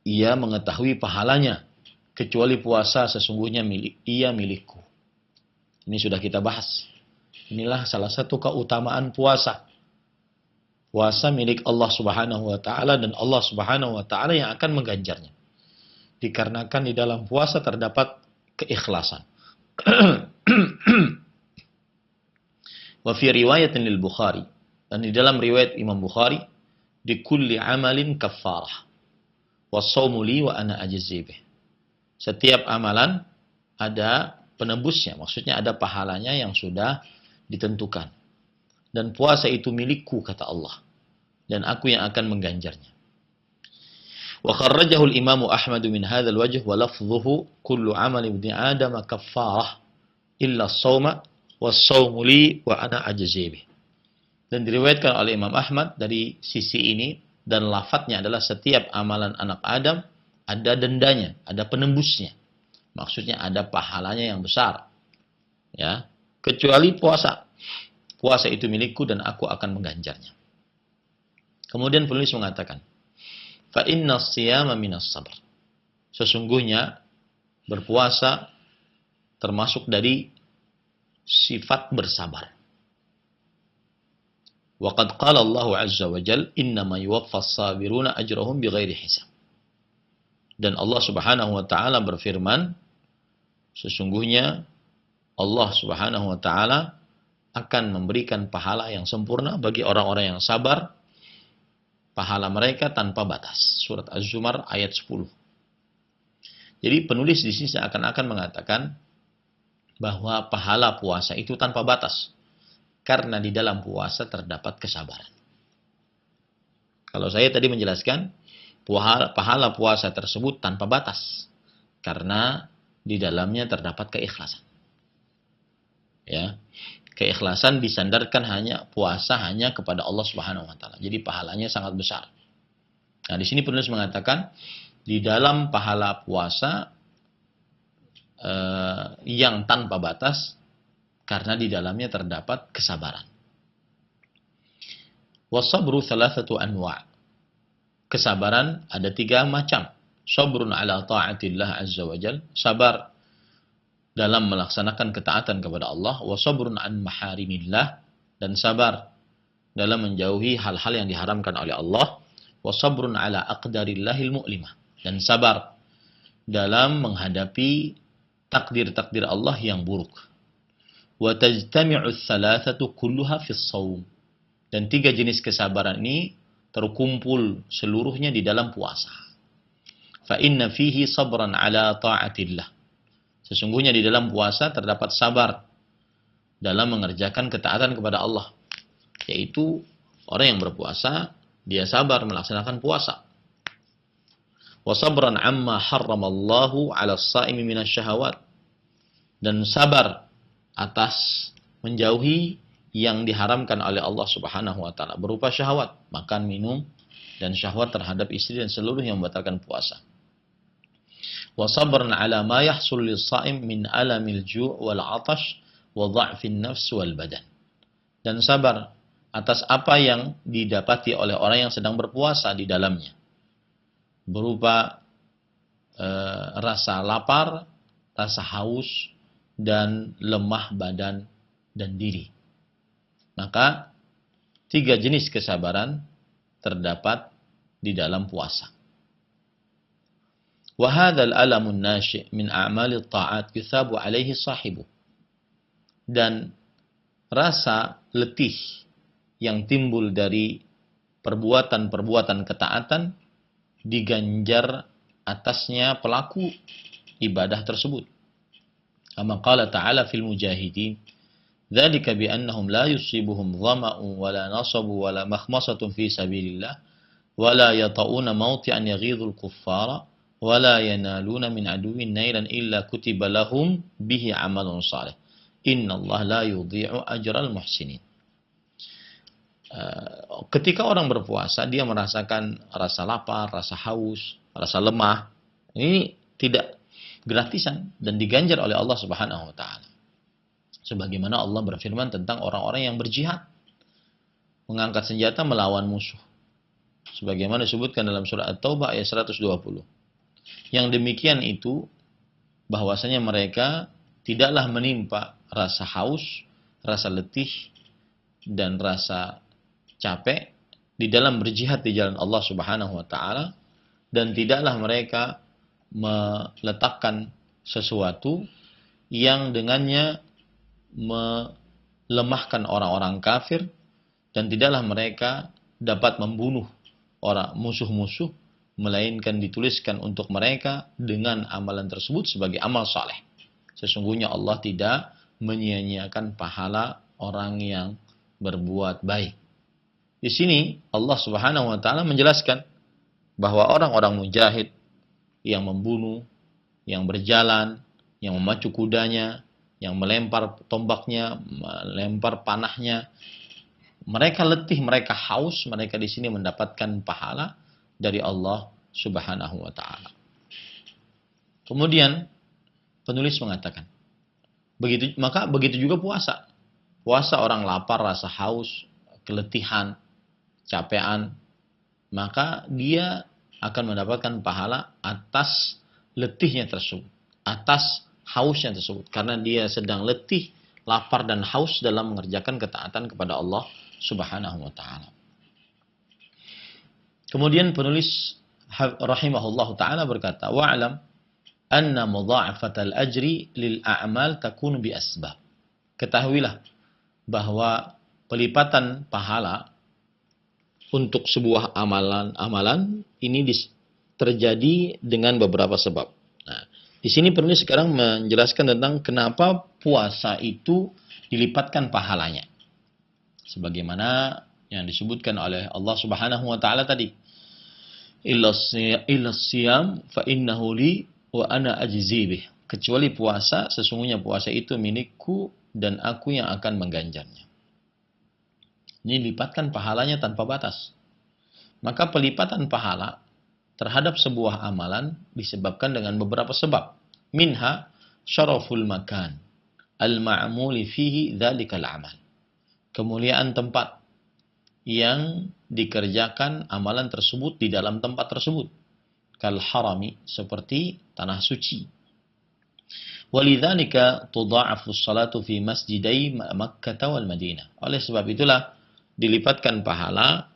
ia mengetahui pahalanya, kecuali puasa sesungguhnya milikku. Ini sudah kita bahas. Inilah salah satu keutamaan puasa. Puasa milik Allah Subhanahu wa taala dan Allah Subhanahu wa taala yang akan mengganjarnya. Dikarenakan di dalam puasa terdapat keikhlasan. Wa fi riwayatin lil Bukhari, dan di dalam riwayat Imam Bukhari, di kulli amalin kaffarah wa shaumu li wa ana ajzi bih. Setiap amalan ada penebusnya, maksudnya ada pahalanya yang sudah ditentukan. Dan puasa itu milikku, kata Allah, dan aku yang akan mengganjarnya. Wa kharrajahu al-Imam Ahmad min hadzal wajh wa lafdhuhu kullu amali ibni Adam kaffarah illa as-shauma was-shaumu li wa ana ajzi bih. Dan diriwayatkan oleh Imam Ahmad dari sisi ini, dan lafadznya adalah setiap amalan anak Adam ada dendanya, ada penembusnya. Maksudnya ada pahalanya yang besar. Ya, kecuali puasa. Puasa itu milikku dan aku akan mengganjarnya. Kemudian penulis mengatakan, fa inna siyama minas sabr. Sesungguhnya berpuasa termasuk dari sifat bersabar. Wa qad qala Allah azza wa jalla innama yuwaffas sabiruna ajrahum bighairi hisab. Dan Allah Subhanahu wa taala berfirman, sesungguhnya Allah Subhanahu wa taala akan memberikan pahala yang sempurna bagi orang-orang yang sabar, pahala mereka tanpa batas. Surat Az-Zumar ayat 10. Jadi penulis di sini seakan-akan mengatakan bahwa pahala puasa itu tanpa batas, karena di dalam puasa terdapat kesabaran. Kalau saya tadi menjelaskan, pahala puasa tersebut tanpa batas, karena di dalamnya terdapat keikhlasan. Ya, keikhlasan disandarkan puasa hanya kepada Allah Subhanahu wa taala. Jadi pahalanya sangat besar. Nah, di sini penulis mengatakan di dalam pahala puasa yang tanpa batas, karena di dalamnya terdapat kesabaran. Wasabru thalathatu anwa'. Kesabaran ada 3 macam. Sabrun ala ta'atillah azza wa jal, sabar dalam melaksanakan ketaatan kepada Allah. Wa sabrun an maharimillah, dan sabar dalam menjauhi hal-hal yang diharamkan oleh Allah. Wa sabrun ala aqdarillahil mu'limah, dan sabar dalam menghadapi takdir-takdir Allah yang buruk. Wa tajtami'u tsalatsatu kulluha fis shaum. Dan 3 jenis kesabaran ini terkumpul seluruhnya di dalam puasa. Fa inna fihi sabran ala ta'atillah. Sesungguhnya di dalam puasa terdapat sabar dalam mengerjakan ketaatan kepada Allah. Yaitu orang yang berpuasa, dia sabar melaksanakan puasa. Wa sabran amma harramallahu 'ala as-sha'imi minasyahawat. Dan sabar atas menjauhi yang diharamkan oleh Allah Subhanahu wa taala berupa syahwat, makan, minum, dan syahwat terhadap istri dan seluruh yang membatalkan puasa. Wa sabran ala ma yahsul lis-sha'im min alamil ju' wal 'atash wa dha'fin nafs wal badan. Dan sabar atas apa yang didapati oleh orang yang sedang berpuasa di dalamnya, berupa rasa lapar, rasa haus, dan lemah badan dan diri. Maka 3 jenis kesabaran terdapat di dalam puasa. Wa hadzal alamun nashi' min a'malit ta'at yuthabu 'alaihi sahibu. Dan rasa letih yang timbul dari perbuatan-perbuatan ketaatan diganjar atasnya pelaku ibadah tersebut. Kama qala ta'ala fil mujahidin, dzalika bi annahum la yusibuhum dhama'un wa la nasabu wa la makhmasatun fi sabilillah wa la yata'una mawti'an yaghidhul kuffara wa la yanaluna min aduwwin nailan illa kutiba lahum bihi 'amalun shalih. Innallaha la yudhi'u ajral muhsinin. Ketika orang berpuasa, dia merasakan rasa lapar, rasa haus, rasa lemah. Ini tidak gratisan dan diganjar oleh Allah Subhanahu wa taala. Sebagaimana Allah berfirman tentang orang-orang yang berjihad, mengangkat senjata melawan musuh. Sebagaimana disebutkan dalam surah At-Taubah ayat 120. Yang demikian itu bahwasanya mereka tidaklah menimpa rasa haus, rasa letih, dan rasa capek di dalam berjihad di jalan Allah Subhanahu wa taala, dan tidaklah mereka meletakkan sesuatu yang dengannya melemahkan orang-orang kafir, dan tidaklah mereka dapat membunuh orang musuh-musuh, melainkan dituliskan untuk mereka dengan amalan tersebut sebagai amal saleh. Sesungguhnya Allah tidak menyia-nyiakan pahala orang yang berbuat baik. Di sini Allah Subhanahu wa taala menjelaskan bahwa orang-orang mujahid yang membunuh, yang berjalan, yang memacu kudanya, yang melempar tombaknya, melempar panahnya, mereka letih, mereka haus, mereka di sini mendapatkan pahala dari Allah Subhanahu wa taala. Kemudian penulis mengatakan, begitu juga puasa. Puasa orang lapar, rasa haus, keletihan, capean, maka dia akan mendapatkan pahala atas letihnya tersebut, atas hausnya tersebut, karena dia sedang letih, lapar dan haus dalam mengerjakan ketaatan kepada Allah Subhanahu wa taala. Kemudian penulis rahimahullahu taala berkata, wa'lam anna mudha'afatal ajri lil a'mal takunu bi asbab. Ketahuilah bahwa pelipatan pahala untuk sebuah amalan ini terjadi dengan beberapa sebab. Nah, di sini penulis sekarang menjelaskan tentang kenapa puasa itu dilipatkan pahalanya. Sebagaimana yang disebutkan oleh Allah Subhanahu wa taala tadi. Illa siyam fa innahu li wa ana ajzi bih. Kecuali puasa, sesungguhnya puasa itu milikku dan aku yang akan mengganjarnya. Ini lipatkan pahalanya tanpa batas. Maka pelipatan pahala terhadap sebuah amalan disebabkan dengan beberapa sebab. Minha syaraful makan al-ma'muli fihi dzalikal amal. Kemuliaan tempat yang dikerjakan amalan tersebut di dalam tempat tersebut. Kal harami, seperti tanah suci. Walidzalika tudha'afu as-salatu fi masjidai Makkah wal Madinah. Oleh sebab itulah dilipatkan pahala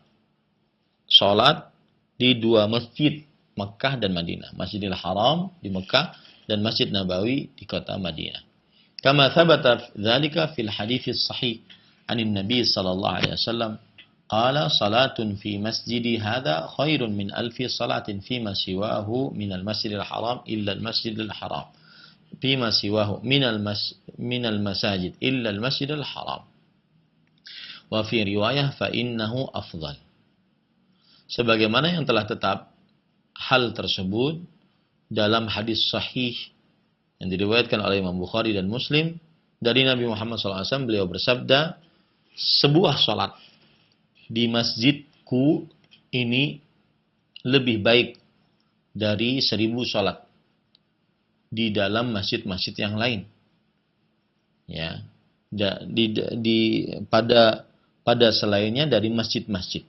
salat di 2 masjid, Makkah dan Madinah. Masjidil Haram di Makkah dan Masjid Nabawi di kota Madinah. Kama thabata dzalika fil hadits sahih anin Nabi sallallahu alaihi wasallam qala salatun fi masjidi hadza khairun min alfi salatin fi ma siwahu min al-masjidil haram illa al-masjidil haram. Fi ma siwahu min al-masajid illa al-masjidil haram. Wa fi riwayah fa innahu afdal. Sebagaimana yang telah tetap hal tersebut dalam hadis sahih yang diriwayatkan oleh Imam Bukhari dan Muslim dari Nabi Muhammad SAW, beliau bersabda, sebuah salat di masjidku ini lebih baik dari 1000 sholat di dalam masjid-masjid yang lain. Ya, pada selainnya dari masjid-masjid,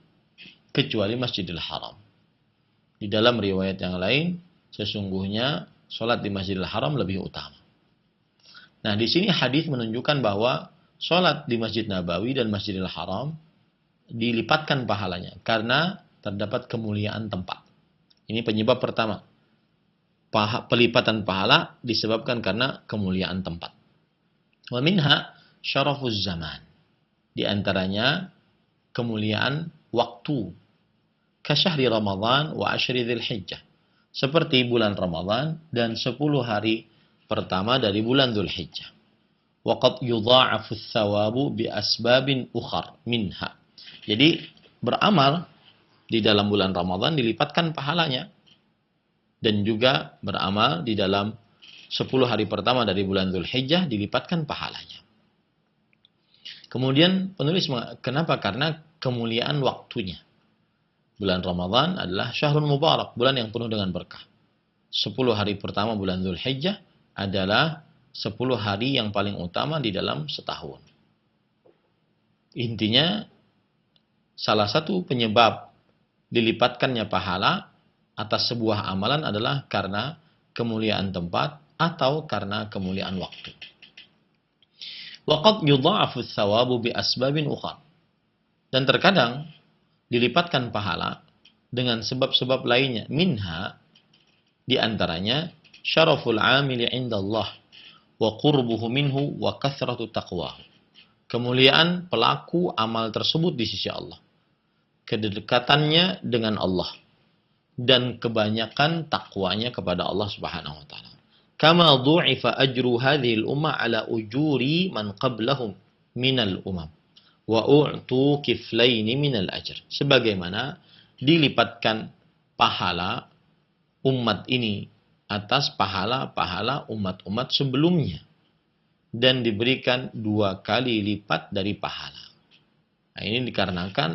kecuali Masjidil Haram. Di dalam riwayat yang lain, sesungguhnya sholat di Masjidil Haram lebih utama. Nah, di sini hadis menunjukkan bahwa sholat di Masjid Nabawi dan Masjidil Haram dilipatkan pahalanya karena terdapat kemuliaan tempat. Ini penyebab pertama. Pelipatan pahala disebabkan karena kemuliaan tempat. Wa minha syarafuz zaman. Di antaranya kemuliaan waktu. Kasyahri Ramadan wa asyri Dzulhijjah. Seperti bulan Ramadan dan 10 hari pertama dari bulan Dzulhijjah. Wa qad yudha'afu ats-tsawabu bi asbabin ukhar minha. Jadi beramal di dalam bulan Ramadan dilipatkan pahalanya, dan juga beramal di dalam 10 hari pertama dari bulan Dzulhijjah dilipatkan pahalanya. Kemudian penulis kenapa? Karena kemuliaan waktunya. Bulan Ramadan adalah syahrul mubarak, bulan yang penuh dengan berkah. 10 hari pertama bulan Dzulhijjah adalah 10 hari yang paling utama di dalam setahun. Intinya, salah satu penyebab dilipatkannya pahala atas sebuah amalan adalah karena kemuliaan tempat atau karena kemuliaan waktu. Waqad yudha'afu ats-tsawabu bi asbabin ukhra. Dan terkadang dilipatkan pahala dengan sebab-sebab lainnya. Minha, di antaranya syaraful 'amili 'indallah wa qurbuhu minhu wa kathratu taqwahu. Kemuliaan pelaku amal tersebut di sisi Allah, kedekatannya dengan Allah, dan kebanyakan takwanya kepada Allah Subhanahu wa taala. Kama dhu'ifa ajru hadhil ummah ala ujuri man qablahum minal umam wa u'tu kiflaini minal ajr. Sebagaimana dilipatkan pahala umat ini atas pahala-pahala umat-umat sebelumnya dan diberikan 2 kali lipat dari pahala. Nah, ini dikarenakan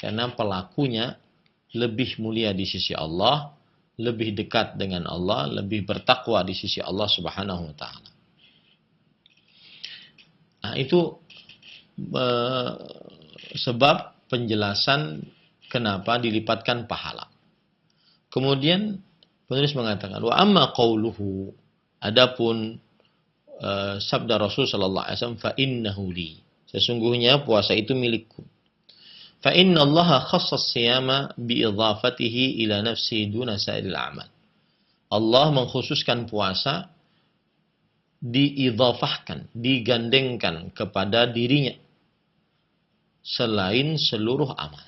karena pelakunya lebih mulia di sisi Allah, lebih dekat dengan Allah, lebih bertakwa di sisi Allah Subhanahu wa taala. Nah, itu sebab penjelasan kenapa dilipatkan pahala. Kemudian penulis mengatakan, wa amma qauluhu, adapun sabda Rasul sallallahu alaihi wasallam, fa innahu li, sesungguhnya puasa itu milikku. Fa inna Allah khassas siyama bi idhafatihi ila nafsihi duna sa'iril a'mal. Allah mengkhususkan puasa, diidhafahkan, digandengkan kepada dirinya selain seluruh amal.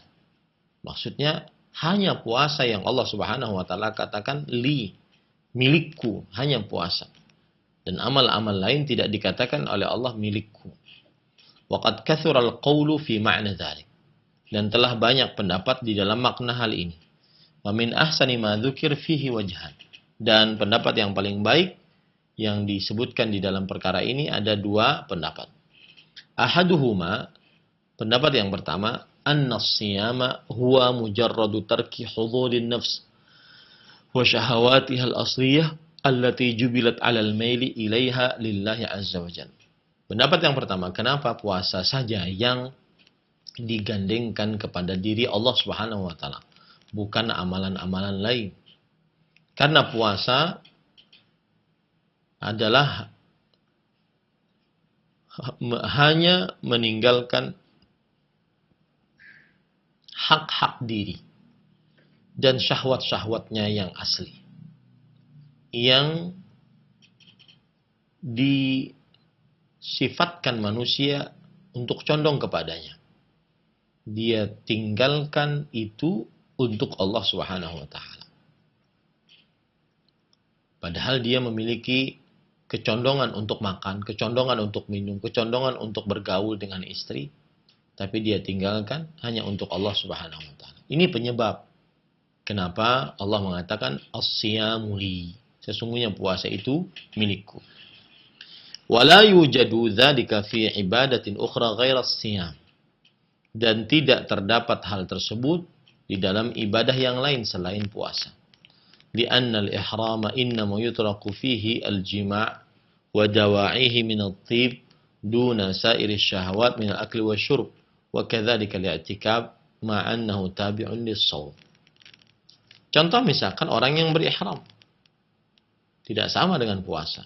Maksudnya hanya puasa yang Allah Subhanahu wa taala katakan li, milikku, hanya puasa. Dan amal-amal lain tidak dikatakan oleh Allah milikku. Wa qad kathura al-qawlu fi ma'na dzalik. Dan telah banyak pendapat di dalam makna hal ini. Wa min ahsani ma dzukir fihi wajhan. Dan pendapat yang paling baik yang disebutkan di dalam perkara ini ada 2 pendapat. Ahaduhuma, pendapat yang pertama, anna as-siyama huwa mujarradu tarki hudhurin nafs wa syahawatiha al-asliyah allati jubilat 'alal maili ilaiha lillahi azza wa jalla. Pendapat yang pertama, kenapa puasa saja yang digandengkan kepada diri Allah Subhanahu wa taala, bukan amalan-amalan lain. Karena puasa adalah hanya meninggalkan hak-hak diri dan syahwat-syahwatnya yang asli, yang disifatkan manusia untuk condong kepadanya. Dia tinggalkan itu untuk Allah Subhanahu wa taala. Padahal dia memiliki kecondongan untuk makan, kecondongan untuk minum, kecondongan untuk bergaul dengan istri, tapi dia tinggalkan hanya untuk Allah Subhanahu wa taala. Ini penyebab kenapa Allah mengatakan as-siyamu li, sesungguhnya puasa itu milikku. Wala yujadu dzalika fi ibadatin ukhra ghaira as-siyam. Dan tidak terdapat hal tersebut di dalam ibadah yang lain selain puasa. Li'anna al-ihrama innama yutraku fihi al-jima' wa dawa'ihi min at-tib duna sairi syahwat min al-akli wa syurb wa kadzalika al-i'tikaf ma'annahu tabi'un lis-shaum. Contoh misalkan orang yang berihram tidak sama dengan puasa.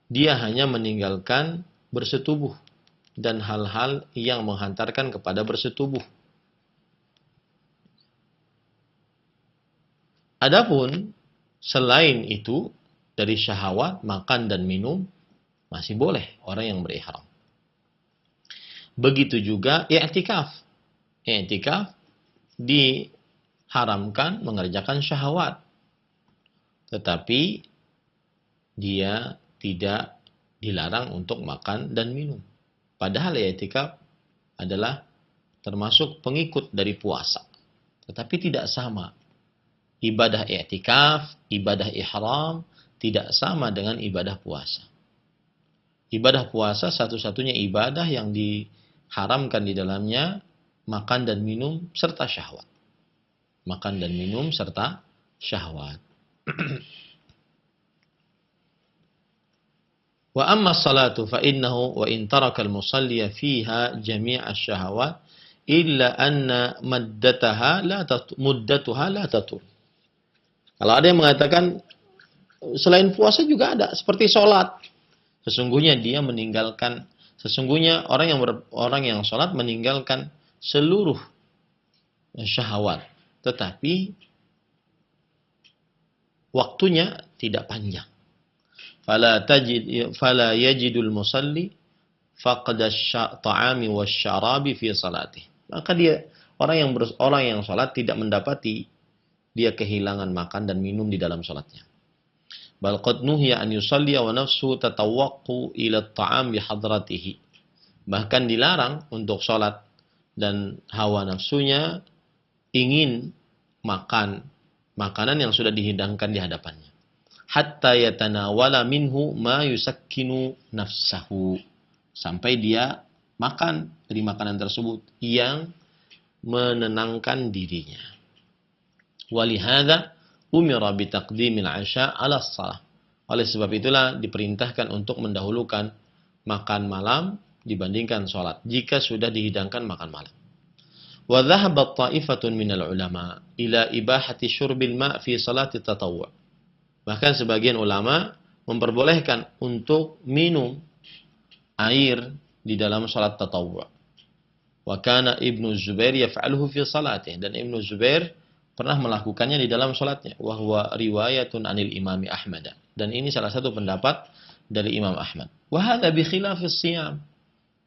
Dia hanya meninggalkan bersetubuh dan hal-hal yang menghantarkan kepada bersetubuh. Adapun selain itu dari syahwat, makan dan minum masih boleh orang yang berihram. Begitu juga i'tikaf. I'tikaf diharamkan mengerjakan syahwat. Tetapi dia tidak dilarang untuk makan dan minum. Padahal i'tikaf adalah termasuk pengikut dari puasa. Tetapi tidak sama. Ibadah i'tikaf, ibadah ihram tidak sama dengan ibadah puasa. Ibadah puasa satu-satunya ibadah yang diharamkan di dalamnya makan dan minum serta syahwat. Makan dan minum serta syahwat. Wa amma salatu fa innahu wa in taraka al-musalli fiha jami' asy-syahawat illa anna muddataha la tatul. Kalau ada yang mengatakan selain puasa juga ada seperti sholat. Sesungguhnya orang yang sholat meninggalkan seluruh syahwat, tetapi waktunya tidak panjang. Fala yajidul musalli faqda at-ta'ami wasyarabi fi salatih. Maka orang yang sholat tidak mendapati dia kehilangan makan dan minum di dalam sholatnya. Bal qad nuhiya an yusalliya wa nafsu tatawaqqu ila at-ta'am bi hadratihi. Bahkan dilarang untuk sholat dan hawa nafsunya ingin makan makanan yang sudah dihidangkan di hadapannya. Hatta yatanawala minhu ma yusakkinu nafsahu. Sampai dia makan dari makanan tersebut yang menenangkan dirinya. Walihada umira bitaqdimil 'asha 'ala shalah. Oleh sebab itulah diperintahkan untuk mendahulukan makan malam dibandingkan sholat jika sudah dihidangkan makan malam. Wa dhahabat ta'ifatun minal ulama ila ibahati syurbil ma' fi salati tatawwu'. Bahkan sebagian ulama memperbolehkan untuk minum air di dalam salat tatawwu'. Wa kana Ibnu Zubair yaf'aluhu fi salatih, dan Ibnu Zubair pernah melakukannya di dalam salatnya. Wa huwa riwayatun anil Imam Ahmad. Dan ini salah satu pendapat dari Imam Ahmad. Wa hadza bi khilafis siyam.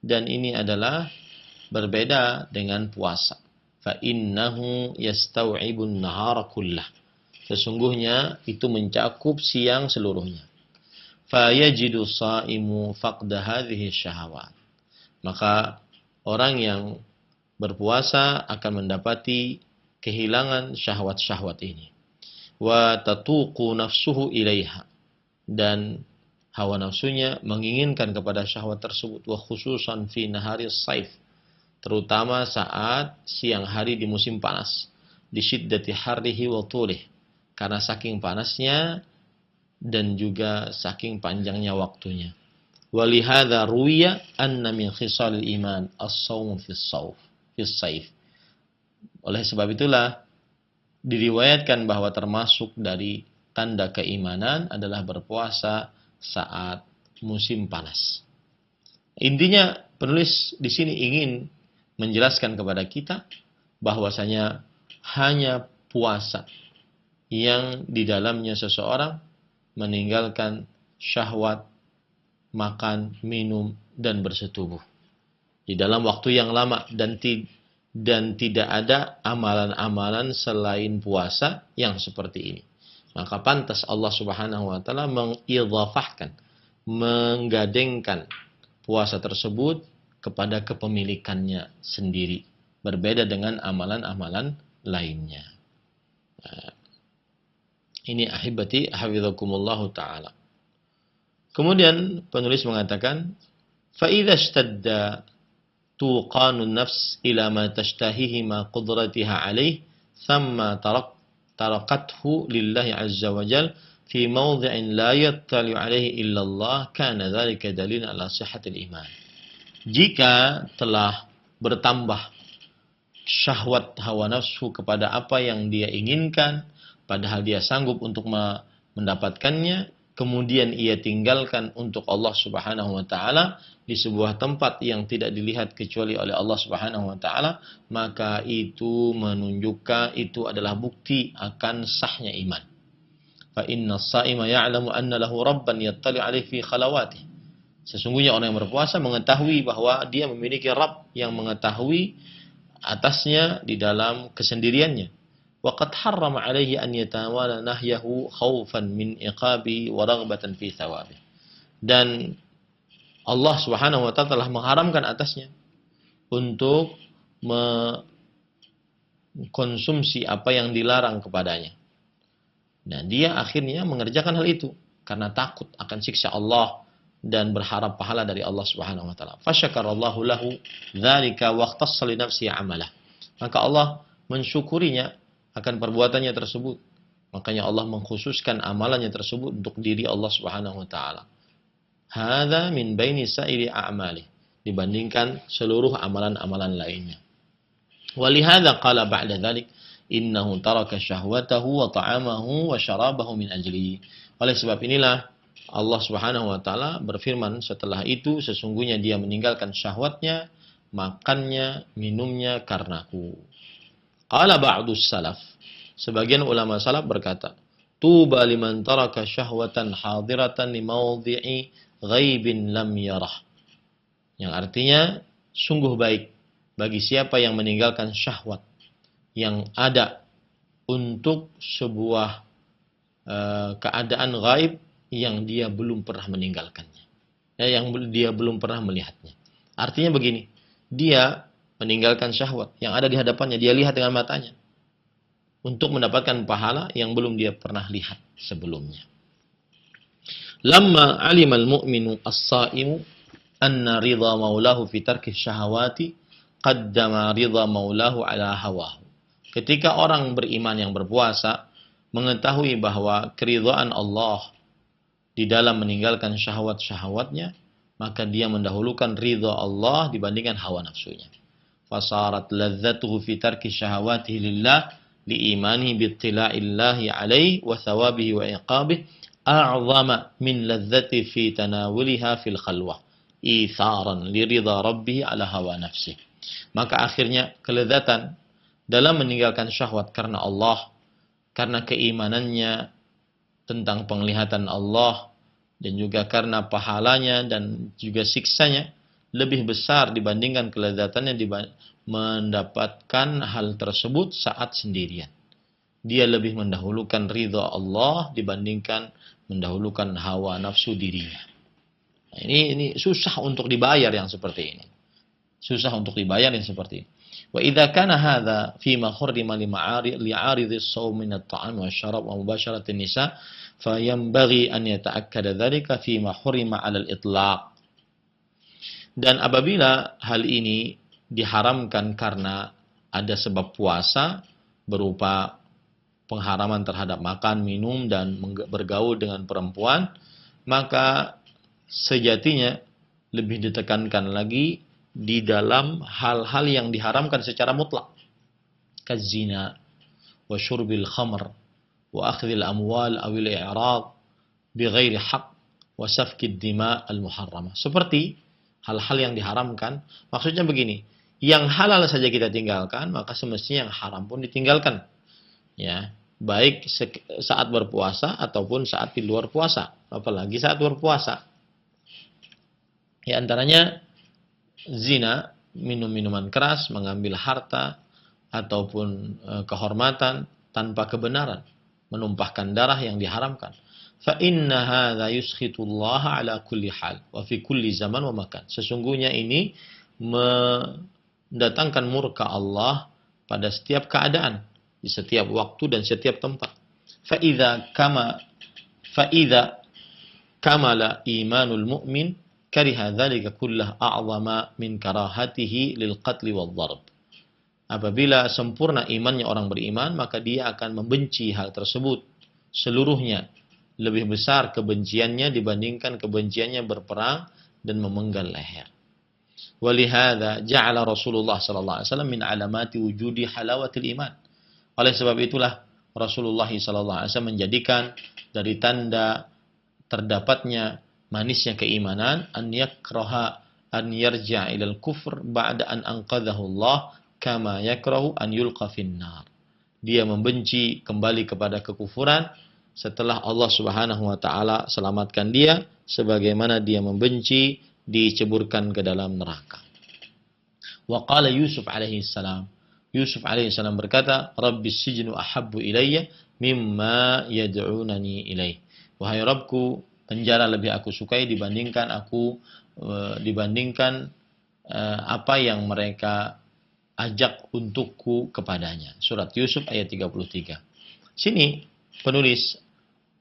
Dan ini adalah berbeda dengan puasa. Fa innahu yastau'ibun nahara kullah. Sesungguhnya itu mencakup siang seluruhnya. Fa yajidu shaimu faqda hadhihi syahawat. Maka orang yang berpuasa akan mendapati kehilangan syahwat-syahwat ini. Wa tatuqu nafsuhu ilaiha. Dan hawa nafsunya menginginkan kepada syahwat tersebut. Wa khususan fi nahari saif. Terutama saat siang hari di musim panas. Di syiddati harrihi wa tulih. Karena saking panasnya dan juga saking panjangnya waktunya. Walihada ruwiya anna min khisalil iman as-shaum fis saif. Oleh sebab itulah diriwayatkan bahwa termasuk dari tanda keimanan adalah berpuasa saat musim panas. Intinya penulis di sini ingin menjelaskan kepada kita bahwasanya hanya puasa yang di dalamnya seseorang meninggalkan syahwat, makan, minum, dan bersetubuh di dalam waktu yang lama, dan tidak ada amalan-amalan selain puasa yang seperti ini. Maka pantas Allah Subhanahu wa taala mengidhafahkan, menggadengkan puasa tersebut kepada kepemilikannya sendiri, berbeda dengan amalan-amalan lainnya. Ini ahibati hafizakumullahu ta'ala. Kemudian penulis mengatakan, fa idza ishtadda tuqanun nafs ila ma tashtahihi ma qudratiha alaih thumma tarakathu lillahi azza wa jal fi mawdhi'in la yattali alaihi illa Allah kana dhalika dalilan ala sihhatil iman. Jika telah bertambah syahwat hawa nafsu kepada apa yang dia inginkan, padahal dia sanggup untuk mendapatkannya, kemudian ia tinggalkan untuk Allah Subhanahu wa taala di sebuah tempat yang tidak dilihat kecuali oleh Allah Subhanahu wa taala, maka itu menunjukkan itu adalah bukti akan sahnya iman. Fa inna as-sa'ima ya'lamu anna lahu rabban yattali 'alaihi fi khalawatihi. Sesungguhnya orang yang berpuasa mengetahui bahwa dia memiliki Rabb yang mengetahui atasnya di dalam kesendiriannya. Wa qad harrama 'alaihi an yatawala nahyahu khaufan min iqabi wa raghbatan fi thawabi. Dan Allah Subhanahu wa taala telah mengharamkan atasnya untuk mengkonsumsi apa yang dilarang kepadanya. Nah, dia akhirnya mengerjakan hal itu karena takut akan siksa Allah dan berharap pahala dari Allah Subhanahu wa taala. Fasyakarallahu lahu dzalika wa ikhtassa li nafsihi amalah. Maka Allah mensyukurinya akan perbuatannya tersebut. Makanya Allah mengkhususkan amalannya tersebut untuk diri Allah Subhanahu wa taala. Hadza min baini sa'iri a'malih, dibandingkan seluruh amalan-amalan lainnya. Walihadza qala ba'da dzalik innahu taraka syahwatahu wa ta'amahu wa syarabahu min ajli. Oleh sebab inilah Allah Subhanahu wa taala berfirman setelah itu, sesungguhnya dia meninggalkan syahwatnya, makannya, minumnya karenaku. Qala ba'dus salaf, sebagian ulama salaf berkata, tuba liman taraka syahwatan hadiratan li mawdhi'i ghaibin lam yarah. Yang artinya, sungguh baik bagi siapa yang meninggalkan syahwat yang ada untuk sebuah keadaan gaib yang dia belum pernah meninggalkannya, yang dia belum pernah melihatnya. Artinya begini, dia meninggalkan syahwat yang ada di hadapannya, dia lihat dengan matanya untuk mendapatkan pahala yang belum dia pernah lihat sebelumnya. Lamma alimal mu'minu as-sa'imu anna ridha maulahu fi tarki syahawati qaddama ridha maulahu ala hawahu. Ketika orang beriman yang berpuasa mengetahui bahwa keridhaan Allah di dalam meninggalkan syahwat-syahwatnya, maka dia mendahulukan ridha Allah dibandingkan hawa nafsunya. Fasarat ladzatuhu fi tarki syahawatihi lillah liimanihi bittila'illahi alaihi wa thawabihi wa iqabihi a'zama min ladzati fi tanawuliha fil khalwah itharan li ridha rabbih ala hawa nafsihi. Maka akhirnya kelezatan dalam meninggalkan syahwat karena Allah, karena keimanannya tentang penglihatan Allah, dan juga karena pahalanya dan juga siksanya lebih besar dibandingkan kelezatannya mendapatkan hal tersebut saat sendirian. Dia lebih mendahulukan ridha Allah dibandingkan mendahulukan hawa nafsu dirinya. Nah, ini susah untuk dibayar yang seperti ini. Susah untuk dibayar yang seperti ini. Wa idza kana hadza fi ma hurrima li'aridhi as-sawm min at-ta'am wa syarab wa mubasharati an-nisa fayanbaghi an yata'akkada dzalika fi ma hurrima 'ala al-itlaq. Dan apabila hal ini diharamkan karena ada sebab puasa berupa pengharaman terhadap makan, minum dan bergaul dengan perempuan, maka sejatinya lebih ditekankan lagi di dalam hal-hal yang diharamkan secara mutlak, kazina wa syurbil khamr wa akhdhil amwal awil i'rad bighairi haqq wa safkid dima al-muharramah. Seperti hal-hal yang diharamkan, maksudnya begini, yang halal saja kita tinggalkan, maka semestinya yang haram pun ditinggalkan. Ya, baik saat berpuasa ataupun saat di luar puasa, apalagi saat berpuasa. Ya, antaranya zina, minum minuman keras, mengambil harta ataupun kehormatan tanpa kebenaran, menumpahkan darah yang diharamkan. Fa inna hadza yuskhitullaha ala kulli hal wa fi kulli zaman wa makan. Sesungguhnya ini mendatangkan murka Allah pada setiap keadaan, di setiap waktu dan setiap tempat. Fa idza kamala imanul mu'min kariha dzalika kullah a'zama min karahatihi lil qatl wal dharb. Apabila sempurna imannya orang beriman, maka dia akan membenci hal tersebut seluruhnya. Lebih besar kebenciannya dibandingkan kebenciannya berperang dan memenggal leher. Walihada ja'ala Rasulullah sallallahu alaihi wasallam min alamati wujudi halawatil iman. Oleh sebab itulah Rasulullah sallallahu alaihi wasallam menjadikan dari tanda terdapatnya manisnya keimanan an yakraha an yarja' ilal kufr ba'da an anqadhahu Allah kama yakrahu an yulqa finnar. Dia membenci kembali kepada kekufuran setelah Allah Subhanahu wa taala selamatkan dia, sebagaimana dia membenci diceburkan ke dalam neraka. Wa qala Yusuf alaihi salam. Yusuf alaihi salam berkata, "Rabbis sijnu ahabbu ilayya mimma yad'unani ilaih." Wahai Rabbku, penjara lebih aku sukai dibandingkan apa yang mereka ajak untukku kepadanya. Surat Yusuf ayat 33. Sini penulis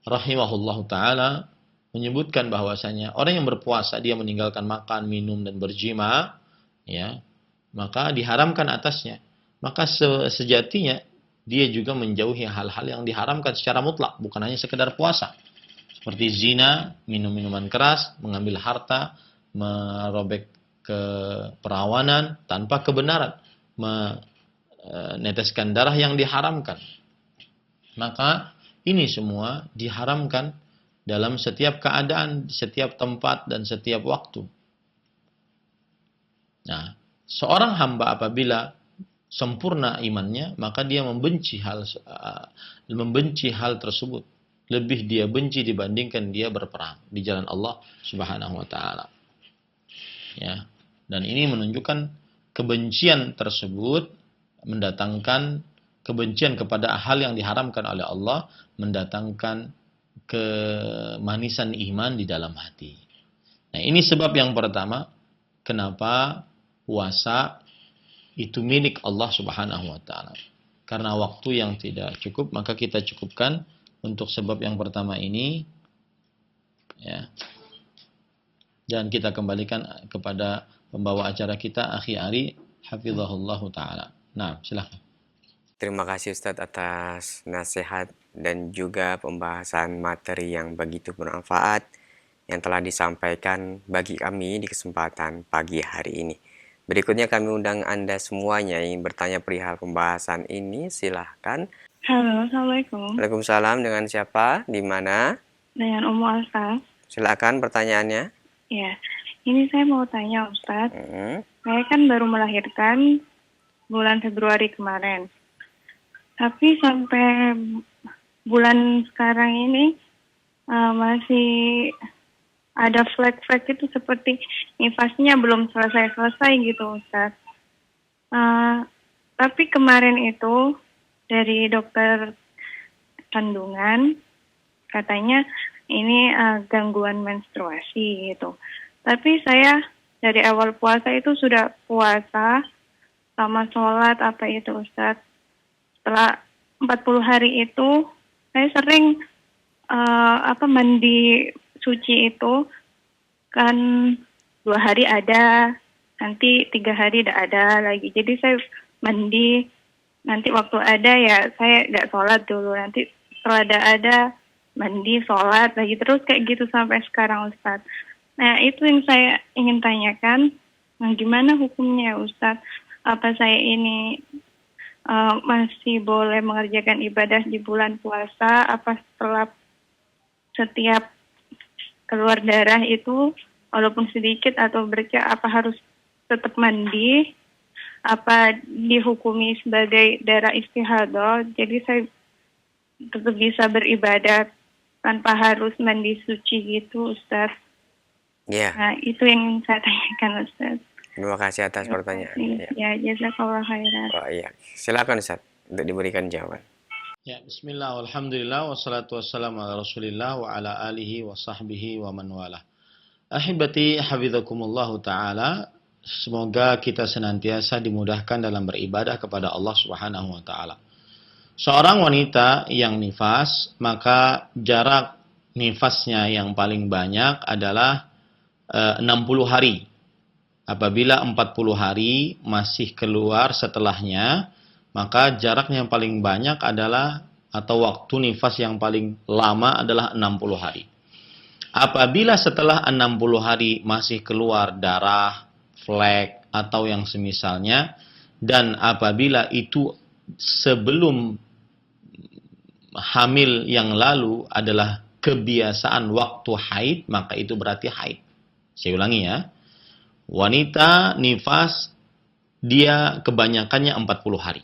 rahimahullahu taala menyebutkan bahwasanya orang yang berpuasa dia meninggalkan makan, minum dan berjima, ya, maka diharamkan atasnya. Maka sejatinya dia juga menjauhi hal-hal yang diharamkan secara mutlak, bukan hanya sekedar puasa. Seperti zina, minum minuman keras, mengambil harta, merobek keperawanan tanpa kebenaran, meneteskan darah yang diharamkan. Maka ini semua diharamkan dalam setiap keadaan, setiap tempat, dan setiap waktu. Nah, seorang hamba apabila sempurna imannya, maka dia membenci hal tersebut. Lebih dia benci dibandingkan dia berperang di jalan Allah Subhanahu wa taala. Ya. Dan ini menunjukkan kebencian tersebut mendatangkan kebencian kepada hal yang diharamkan oleh Allah, mendatangkan kemanisan iman di dalam hati. Nah, ini sebab yang pertama kenapa puasa itu milik Allah Subhanahu wa taala. Karena waktu yang tidak cukup, maka kita cukupkan untuk sebab yang pertama ini, ya. Dan kita kembalikan kepada pembawa acara kita, Akhi Ari, hafizahullahu taala. Nah, silakan. Terima kasih Ustadz atas nasihat dan juga pembahasan materi yang begitu bermanfaat yang telah disampaikan bagi kami di kesempatan pagi hari ini. Berikutnya kami undang Anda semuanya yang bertanya perihal pembahasan ini, silahkan. Halo, Assalamualaikum. Waalaikumsalam, dengan siapa? Di mana? Dengan Ummu Alsa. Silakan pertanyaannya. Ya, ini saya mau tanya Ustadz. Saya kan baru melahirkan bulan Februari kemarin. Tapi sampai bulan sekarang ini masih ada flek-flek itu seperti nifasnya belum selesai-selesai gitu Ustadz. Tapi kemarin itu dari dokter kandungan katanya ini gangguan menstruasi gitu. Tapi saya dari awal puasa itu sudah puasa sama sholat apa itu Ustadz. Setelah 40 hari itu saya sering mandi suci itu kan 2 hari ada, nanti 3 hari tidak ada lagi. Jadi saya mandi, nanti waktu ada ya saya nggak sholat dulu, nanti setelah ada mandi, sholat lagi, terus kayak gitu sampai sekarang Ustadz. Nah itu yang saya ingin tanyakan, nah, gimana hukumnya Ustadz? Apa saya ini masih boleh mengerjakan ibadah di bulan puasa? Apa setelah setiap keluar darah itu walaupun sedikit atau bercak, apa harus tetap mandi? Apa dihukumi sebagai darah istihadah? Jadi saya tetap bisa beribadah tanpa harus mandi suci gitu Ustaz. Ya. Nah itu yang saya tanyakan Ustaz. Terima kasih atas pertanyaannya. Ya, jazakallah khairan. Oh iya, silakan Ustaz untuk diberikan jawaban. Ya, bismillah, walhamdulillah, wassalatu wassalamu ala rasulillah wa ala alihi wa sahbihi wa man wala. Ahibati hafizakumullahu ta'ala, semoga kita senantiasa dimudahkan dalam beribadah kepada Allah Subhanahu wa ta'ala. Seorang wanita yang nifas, maka jarak nifasnya yang paling banyak adalah 60 hari. Apabila 40 hari masih keluar setelahnya, maka jarak yang paling banyak adalah, atau waktu nifas yang paling lama adalah 60 hari. Apabila setelah 60 hari masih keluar darah, flek, atau yang semisalnya, dan apabila itu sebelum hamil yang lalu adalah kebiasaan waktu haid, maka itu berarti haid. Saya ulangi ya. Wanita nifas dia kebanyakannya 40 hari.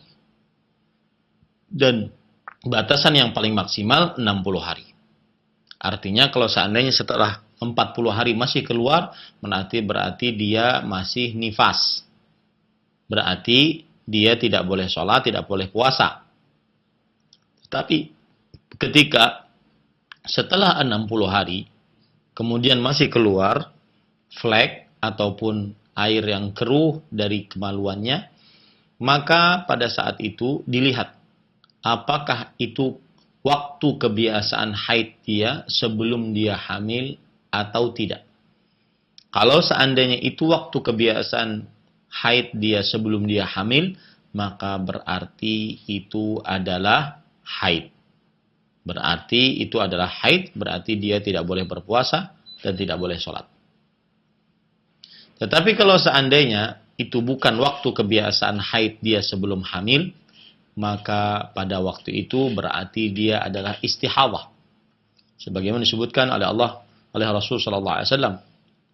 Dan batasan yang paling maksimal 60 hari. Artinya kalau seandainya setelah 40 hari masih keluar, berarti dia masih nifas. Berarti dia tidak boleh sholat, tidak boleh puasa. Tapi ketika setelah 60 hari, kemudian masih keluar flek ataupun air yang keruh dari kemaluannya, maka pada saat itu dilihat apakah itu waktu kebiasaan haid dia sebelum dia hamil atau tidak. Kalau seandainya itu waktu kebiasaan haid dia sebelum dia hamil, maka berarti itu adalah haid. Berarti itu adalah haid, berarti dia tidak boleh berpuasa dan tidak boleh sholat. Tetapi kalau seandainya itu bukan waktu kebiasaan haid dia sebelum hamil, maka pada waktu itu berarti dia adalah istihadah. Sebagaimana disebutkan oleh Rasul sallallahu alaihi wasallam,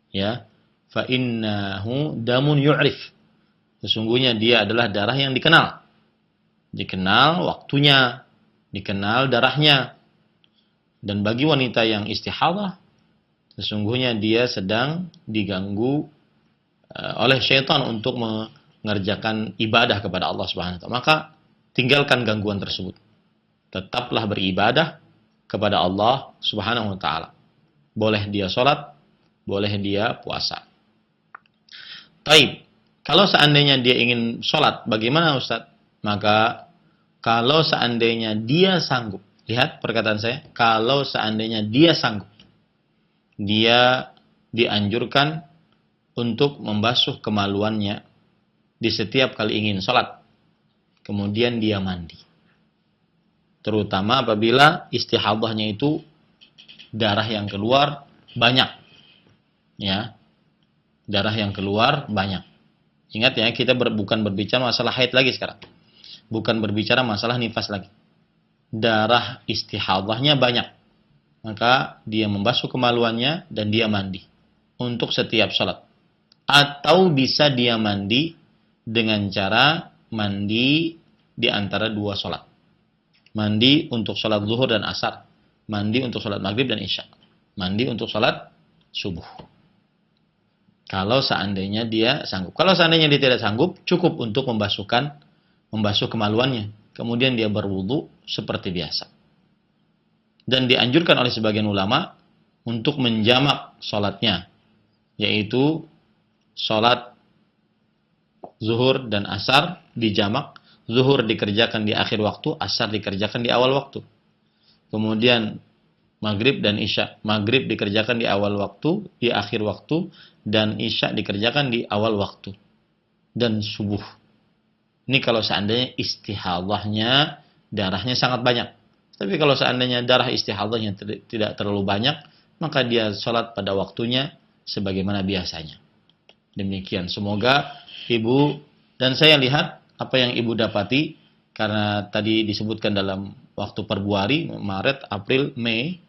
ya, fa innahu damun yu'rif. Sesungguhnya dia adalah darah yang dikenal. Dikenal waktunya, dikenal darahnya. Dan bagi wanita yang istihadah, sesungguhnya dia sedang diganggu oleh syaitan untuk mengerjakan ibadah kepada Allah Subhanahu wa taala. Maka tinggalkan gangguan tersebut. Tetaplah beribadah kepada Allah Subhanahu wa taala. Boleh dia sholat, boleh dia puasa. Taib. Kalau seandainya dia ingin sholat, bagaimana Ustaz? Maka kalau seandainya dia sanggup, lihat perkataan saya, kalau seandainya dia sanggup, dia dianjurkan untuk membasuh kemaluannya di setiap kali ingin sholat. Kemudian dia mandi. Terutama apabila istihadahnya itu darah yang keluar banyak. Ya. Darah yang keluar banyak. Ingat ya, kita bukan berbicara masalah haid lagi sekarang. Bukan berbicara masalah nifas lagi. Darah istihadahnya banyak. Maka dia membasuh kemaluannya dan dia mandi. Untuk setiap sholat. Atau bisa dia mandi dengan cara mandi di antara dua sholat. Mandi untuk sholat zuhur dan asar. Mandi untuk sholat maghrib dan isya. Mandi untuk sholat subuh. Kalau seandainya dia sanggup. Kalau seandainya dia tidak sanggup, cukup untuk membasuh kemaluannya. Kemudian dia berwudu seperti biasa. Dan dianjurkan oleh sebagian ulama untuk menjamak sholatnya. Yaitu sholat zuhur dan asar dijamak. Zuhur dikerjakan di akhir waktu, asar dikerjakan di awal waktu. Kemudian maghrib dan isya. Maghrib dikerjakan di awal waktu, di akhir waktu, dan isya dikerjakan di awal waktu. Dan subuh. Ini kalau seandainya istihadahnya darahnya sangat banyak. Tapi kalau seandainya darah istihadahnya tidak terlalu banyak, maka dia sholat pada waktunya sebagaimana biasanya. Demikian. Semoga ibu dan saya lihat apa yang ibu dapati, karena tadi disebutkan dalam waktu Februari, Maret, April, Mei,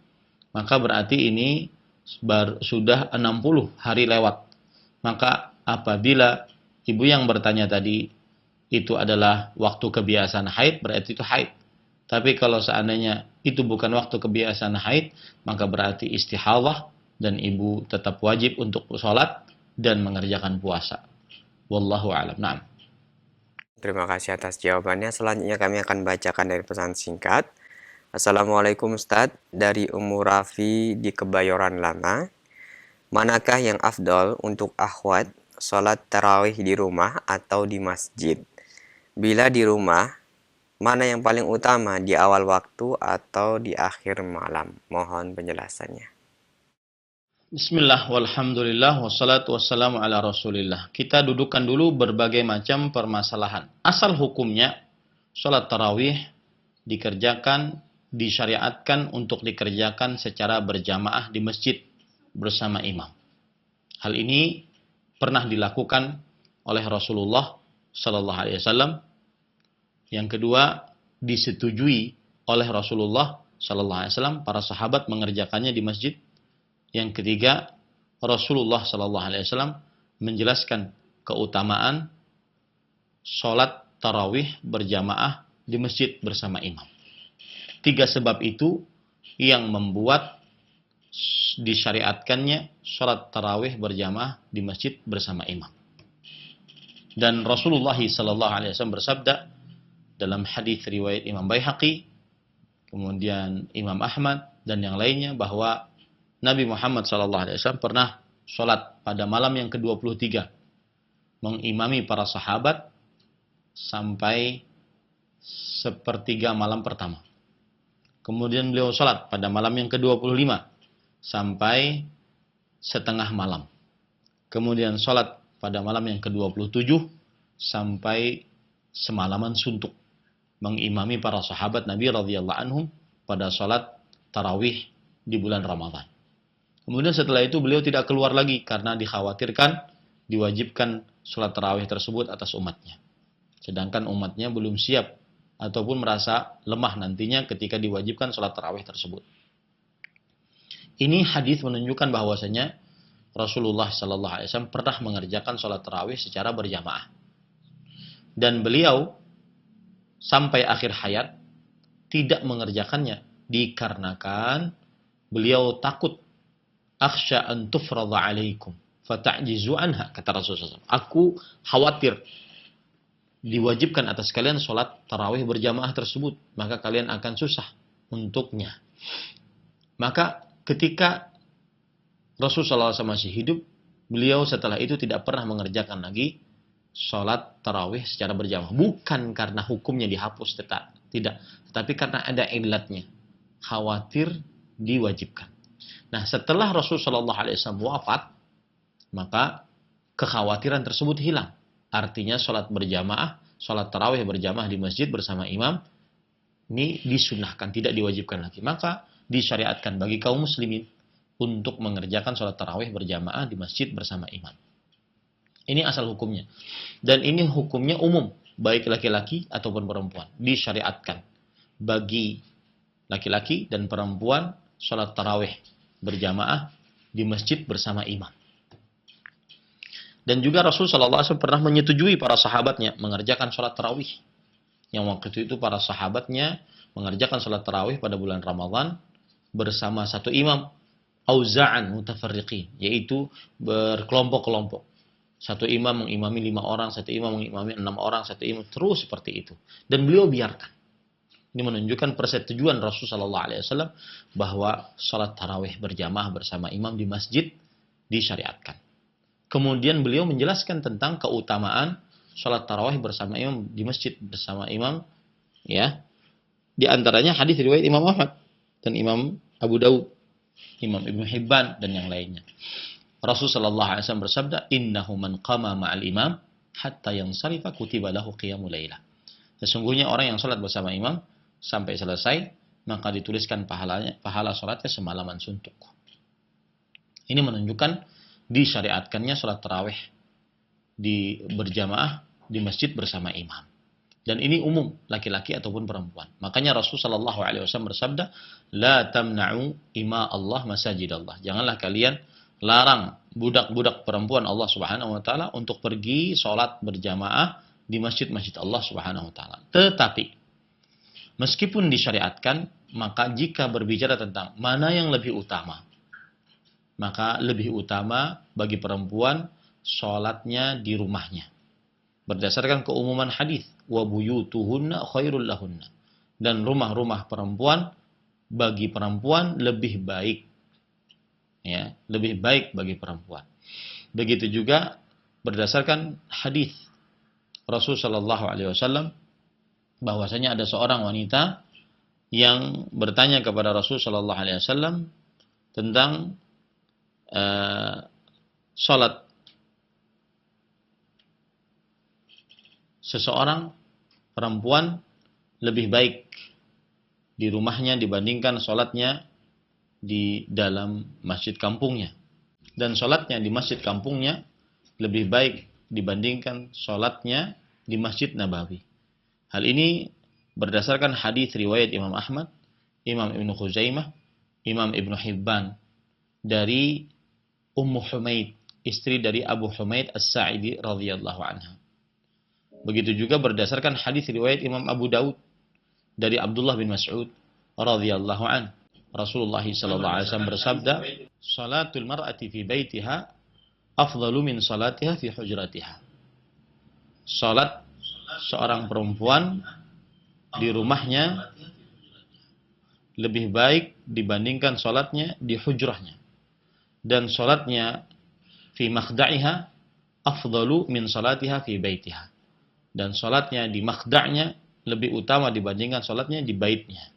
maka berarti ini sudah 60 hari lewat. Maka apabila ibu yang bertanya tadi itu adalah waktu kebiasaan haid, berarti itu haid. Tapi kalau seandainya itu bukan waktu kebiasaan haid, maka berarti istihadah dan ibu tetap wajib untuk sholat dan mengerjakan puasa. Wallahu a'lam. Naam. Terima kasih atas jawabannya. Selanjutnya kami akan bacakan dari pesan singkat. Assalamualaikum Ustadz, dari Ummu Rafi di Kebayoran Lama. Manakah yang afdol untuk akhwat sholat tarawih di rumah atau di masjid? Bila di rumah, mana yang paling utama, di awal waktu atau di akhir malam? Mohon penjelasannya. Bismillah, walhamdulillah, wassalatu wassalamu ala rasulillah. Kita dudukkan dulu berbagai macam permasalahan. Asal hukumnya, sholat tarawih dikerjakan, disyariatkan untuk dikerjakan secara berjamaah di masjid bersama imam. Hal ini pernah dilakukan oleh Rasulullah Sallallahu Alaihi Wasallam. Yang kedua, disetujui oleh Rasulullah Sallallahu Alaihi Wasallam, para sahabat mengerjakannya di masjid. Yang ketiga, Rasulullah Sallallahu Alaihi Wasallam menjelaskan keutamaan sholat tarawih berjamaah di masjid bersama imam. 3 sebab itu yang membuat disyariatkannya sholat tarawih berjamaah di masjid bersama imam. Dan Rasulullah Sallallahu Alaihi Wasallam bersabda dalam hadis riwayat Imam Baihaqi, kemudian Imam Ahmad dan yang lainnya, bahwa Nabi Muhammad SAW pernah sholat pada malam yang ke-23, mengimami para sahabat sampai sepertiga malam pertama. Kemudian beliau sholat pada malam yang ke-25 sampai setengah malam. Kemudian sholat pada malam yang ke-27 sampai semalaman suntuk, mengimami para sahabat Nabi radhiyallahu anhum pada sholat tarawih di bulan Ramadan. Kemudian setelah itu beliau tidak keluar lagi karena dikhawatirkan diwajibkan sholat tarawih tersebut atas umatnya. Sedangkan umatnya belum siap ataupun merasa lemah nantinya ketika diwajibkan sholat tarawih tersebut. Ini hadis menunjukkan bahwasanya Rasulullah Sallallahu Alaihi Wasallam pernah mengerjakan sholat tarawih secara berjamaah. Dan beliau sampai akhir hayat tidak mengerjakannya dikarenakan beliau takut, akhsha an tufradha alaikum fata'jizu anha, kata Rasulullah SAW. Aku khawatir diwajibkan atas kalian sholat tarawih berjamaah tersebut, maka kalian akan susah untuknya. Maka ketika Rasulullah SAW masih hidup, beliau setelah itu tidak pernah mengerjakan lagi sholat tarawih secara berjamaah. Bukan karena hukumnya dihapus, tidak. Tetapi karena ada ilatnya, khawatir diwajibkan. Nah, setelah Rasulullah SAW wafat, maka kekhawatiran tersebut hilang. Artinya sholat berjamaah, sholat tarawih berjamaah di masjid bersama imam, ini disunahkan, tidak diwajibkan lagi. Maka disyariatkan bagi kaum muslimin untuk mengerjakan sholat tarawih berjamaah di masjid bersama imam. Ini asal hukumnya. Dan ini hukumnya umum, baik laki-laki ataupun perempuan. Disyariatkan bagi laki-laki dan perempuan sholat tarawih berjamaah di masjid bersama imam. Dan juga Rasul SAW pernah menyetujui para sahabatnya mengerjakan sholat tarawih. Yang waktu itu para sahabatnya mengerjakan sholat tarawih pada bulan Ramadan bersama satu imam, auza'an mutafarriqin, yaitu berkelompok-kelompok. Satu imam mengimami 5 orang, satu imam mengimami 6 orang, satu imam, terus seperti itu. Dan beliau biarkan. Ini menunjukkan persetujuan Rasulullah SAW bahwa sholat tarawih berjamaah bersama imam di masjid disyariatkan. Kemudian beliau menjelaskan tentang keutamaan sholat tarawih bersama imam di masjid bersama imam, ya. Di antaranya hadis riwayat Imam Ahmad dan Imam Abu Daud, Imam Ibnu Hibban dan yang lainnya. Rasulullah SAW bersabda, "Innahu man qama ma'al imam hatta yansarifa kutiba lahu qiyamul lailah." Sesungguhnya orang yang sholat bersama imam sampai selesai, maka dituliskan pahala sholatnya semalaman suntuk. Ini menunjukkan disyariatkannya sholat tarawih berjamaah di masjid bersama imam. Dan ini umum, laki-laki ataupun perempuan. Makanya Rasulullah SAW bersabda, "La tamna'u ima Allah masajid Allah." Janganlah kalian larang budak-budak perempuan Allah Subhanahu wa taala untuk pergi sholat berjamaah di masjid-masjid Allah Subhanahu wa taala. Tetapi meskipun disyariatkan, maka jika berbicara tentang mana yang lebih utama, maka lebih utama bagi perempuan sholatnya di rumahnya. Berdasarkan keumuman hadis, wa buyutuhunna khairul lahunna. Dan rumah-rumah perempuan bagi perempuan lebih baik. Ya, lebih baik bagi perempuan. Begitu juga berdasarkan hadis Rasul sallallahu alaihi wasallam bahwasanya ada seorang wanita yang bertanya kepada Rasul sallallahu alaihi wasallam tentang sholat seseorang perempuan lebih baik di rumahnya dibandingkan sholatnya di dalam masjid kampungnya. Dan sholatnya di masjid kampungnya lebih baik dibandingkan sholatnya di Masjid Nabawi. Hal ini berdasarkan hadis riwayat Imam Ahmad, Imam Ibnu Khuzaimah, Imam Ibnu Hibban dari Ummu Humaid, istri dari Abu Humaid As-Sa'idi radhiyallahu anha. Begitu juga berdasarkan hadis riwayat Imam Abu Daud dari Abdullah bin Mas'ud radhiyallahu anhu. Rasulullah sallallahu alaihi wasallam bersabda, "Salatul mar'ati fi baitiha afdalu min salatiha fi hujratiha." Salat seorang perempuan di rumahnya lebih baik dibandingkan salatnya di hujrahnya. Dan salatnya fi makhda'iha afdalu min salatiha fi baitiha. Dan salatnya di makhda'nya lebih utama dibandingkan salatnya di baitnya.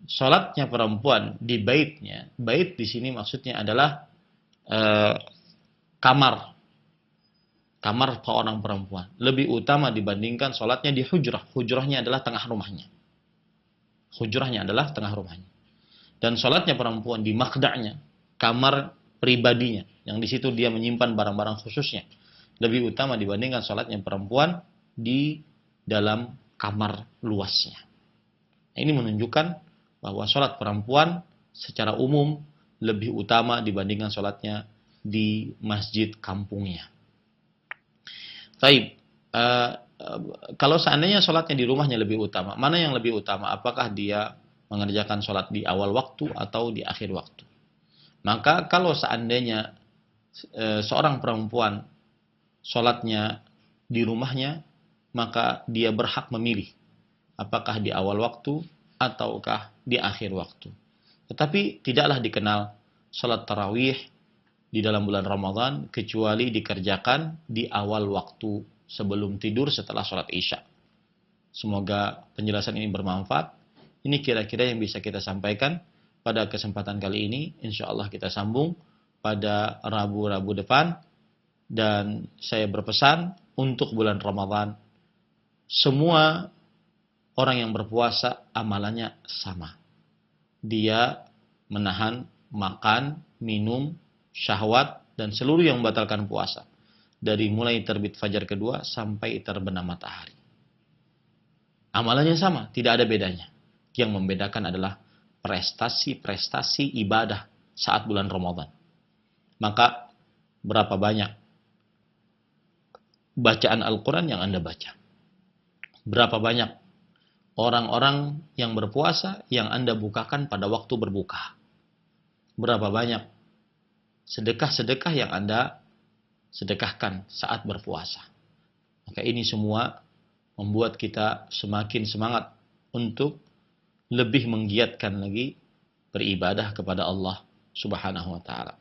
Salatnya perempuan di baitnya, bait di sini maksudnya adalah kamar seorang perempuan lebih utama dibandingkan salatnya di hujrah. Hujrahnya adalah tengah rumahnya. Dan salatnya perempuan di makhda'nya, kamar pribadinya, yang di situ dia menyimpan barang-barang khususnya, lebih utama dibandingkan salatnya perempuan di dalam kamar luasnya. Ini menunjukkan bahwa salat perempuan secara umum lebih utama dibandingkan salatnya di masjid kampungnya. Taib, kalau seandainya salatnya di rumahnya lebih utama, mana yang lebih utama? Apakah dia mengerjakan salat di awal waktu atau di akhir waktu? Maka kalau seandainya seorang perempuan salatnya di rumahnya, maka dia berhak memilih apakah di awal waktu ataukah di akhir waktu. Tetapi tidaklah dikenal salat tarawih di dalam bulan Ramadan kecuali dikerjakan di awal waktu sebelum tidur setelah salat Isya. Semoga penjelasan ini bermanfaat. Ini kira-kira yang bisa kita sampaikan pada kesempatan kali ini. Insyaallah kita sambung pada Rabu-Rabu depan. Dan saya berpesan untuk bulan Ramadan, semua orang yang berpuasa amalannya sama. Dia menahan makan, minum, syahwat, dan seluruh yang membatalkan puasa. Dari mulai terbit fajar kedua sampai terbenam matahari. Amalannya sama, tidak ada bedanya. Yang membedakan adalah prestasi-prestasi ibadah saat bulan Ramadan. Maka berapa banyak bacaan Al-Quran yang Anda baca? Berapa banyak orang-orang yang berpuasa yang Anda bukakan pada waktu berbuka? Berapa banyak sedekah-sedekah yang Anda sedekahkan saat berpuasa? Maka ini semua membuat kita semakin semangat untuk lebih menggiatkan lagi beribadah kepada Allah Subhanahu wa taala.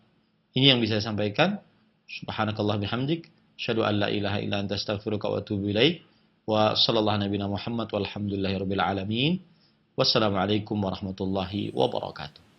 Ini yang bisa saya sampaikan. Subhanakallah bihamdik, asyhadu an la ilaha illa anta astaghfiruka wa atubu ilaik. Wa sallallahu nabiyana Muhammad walhamdulillahirabbil alamin. Wassalamualaikum warahmatullahi wabarakatuh.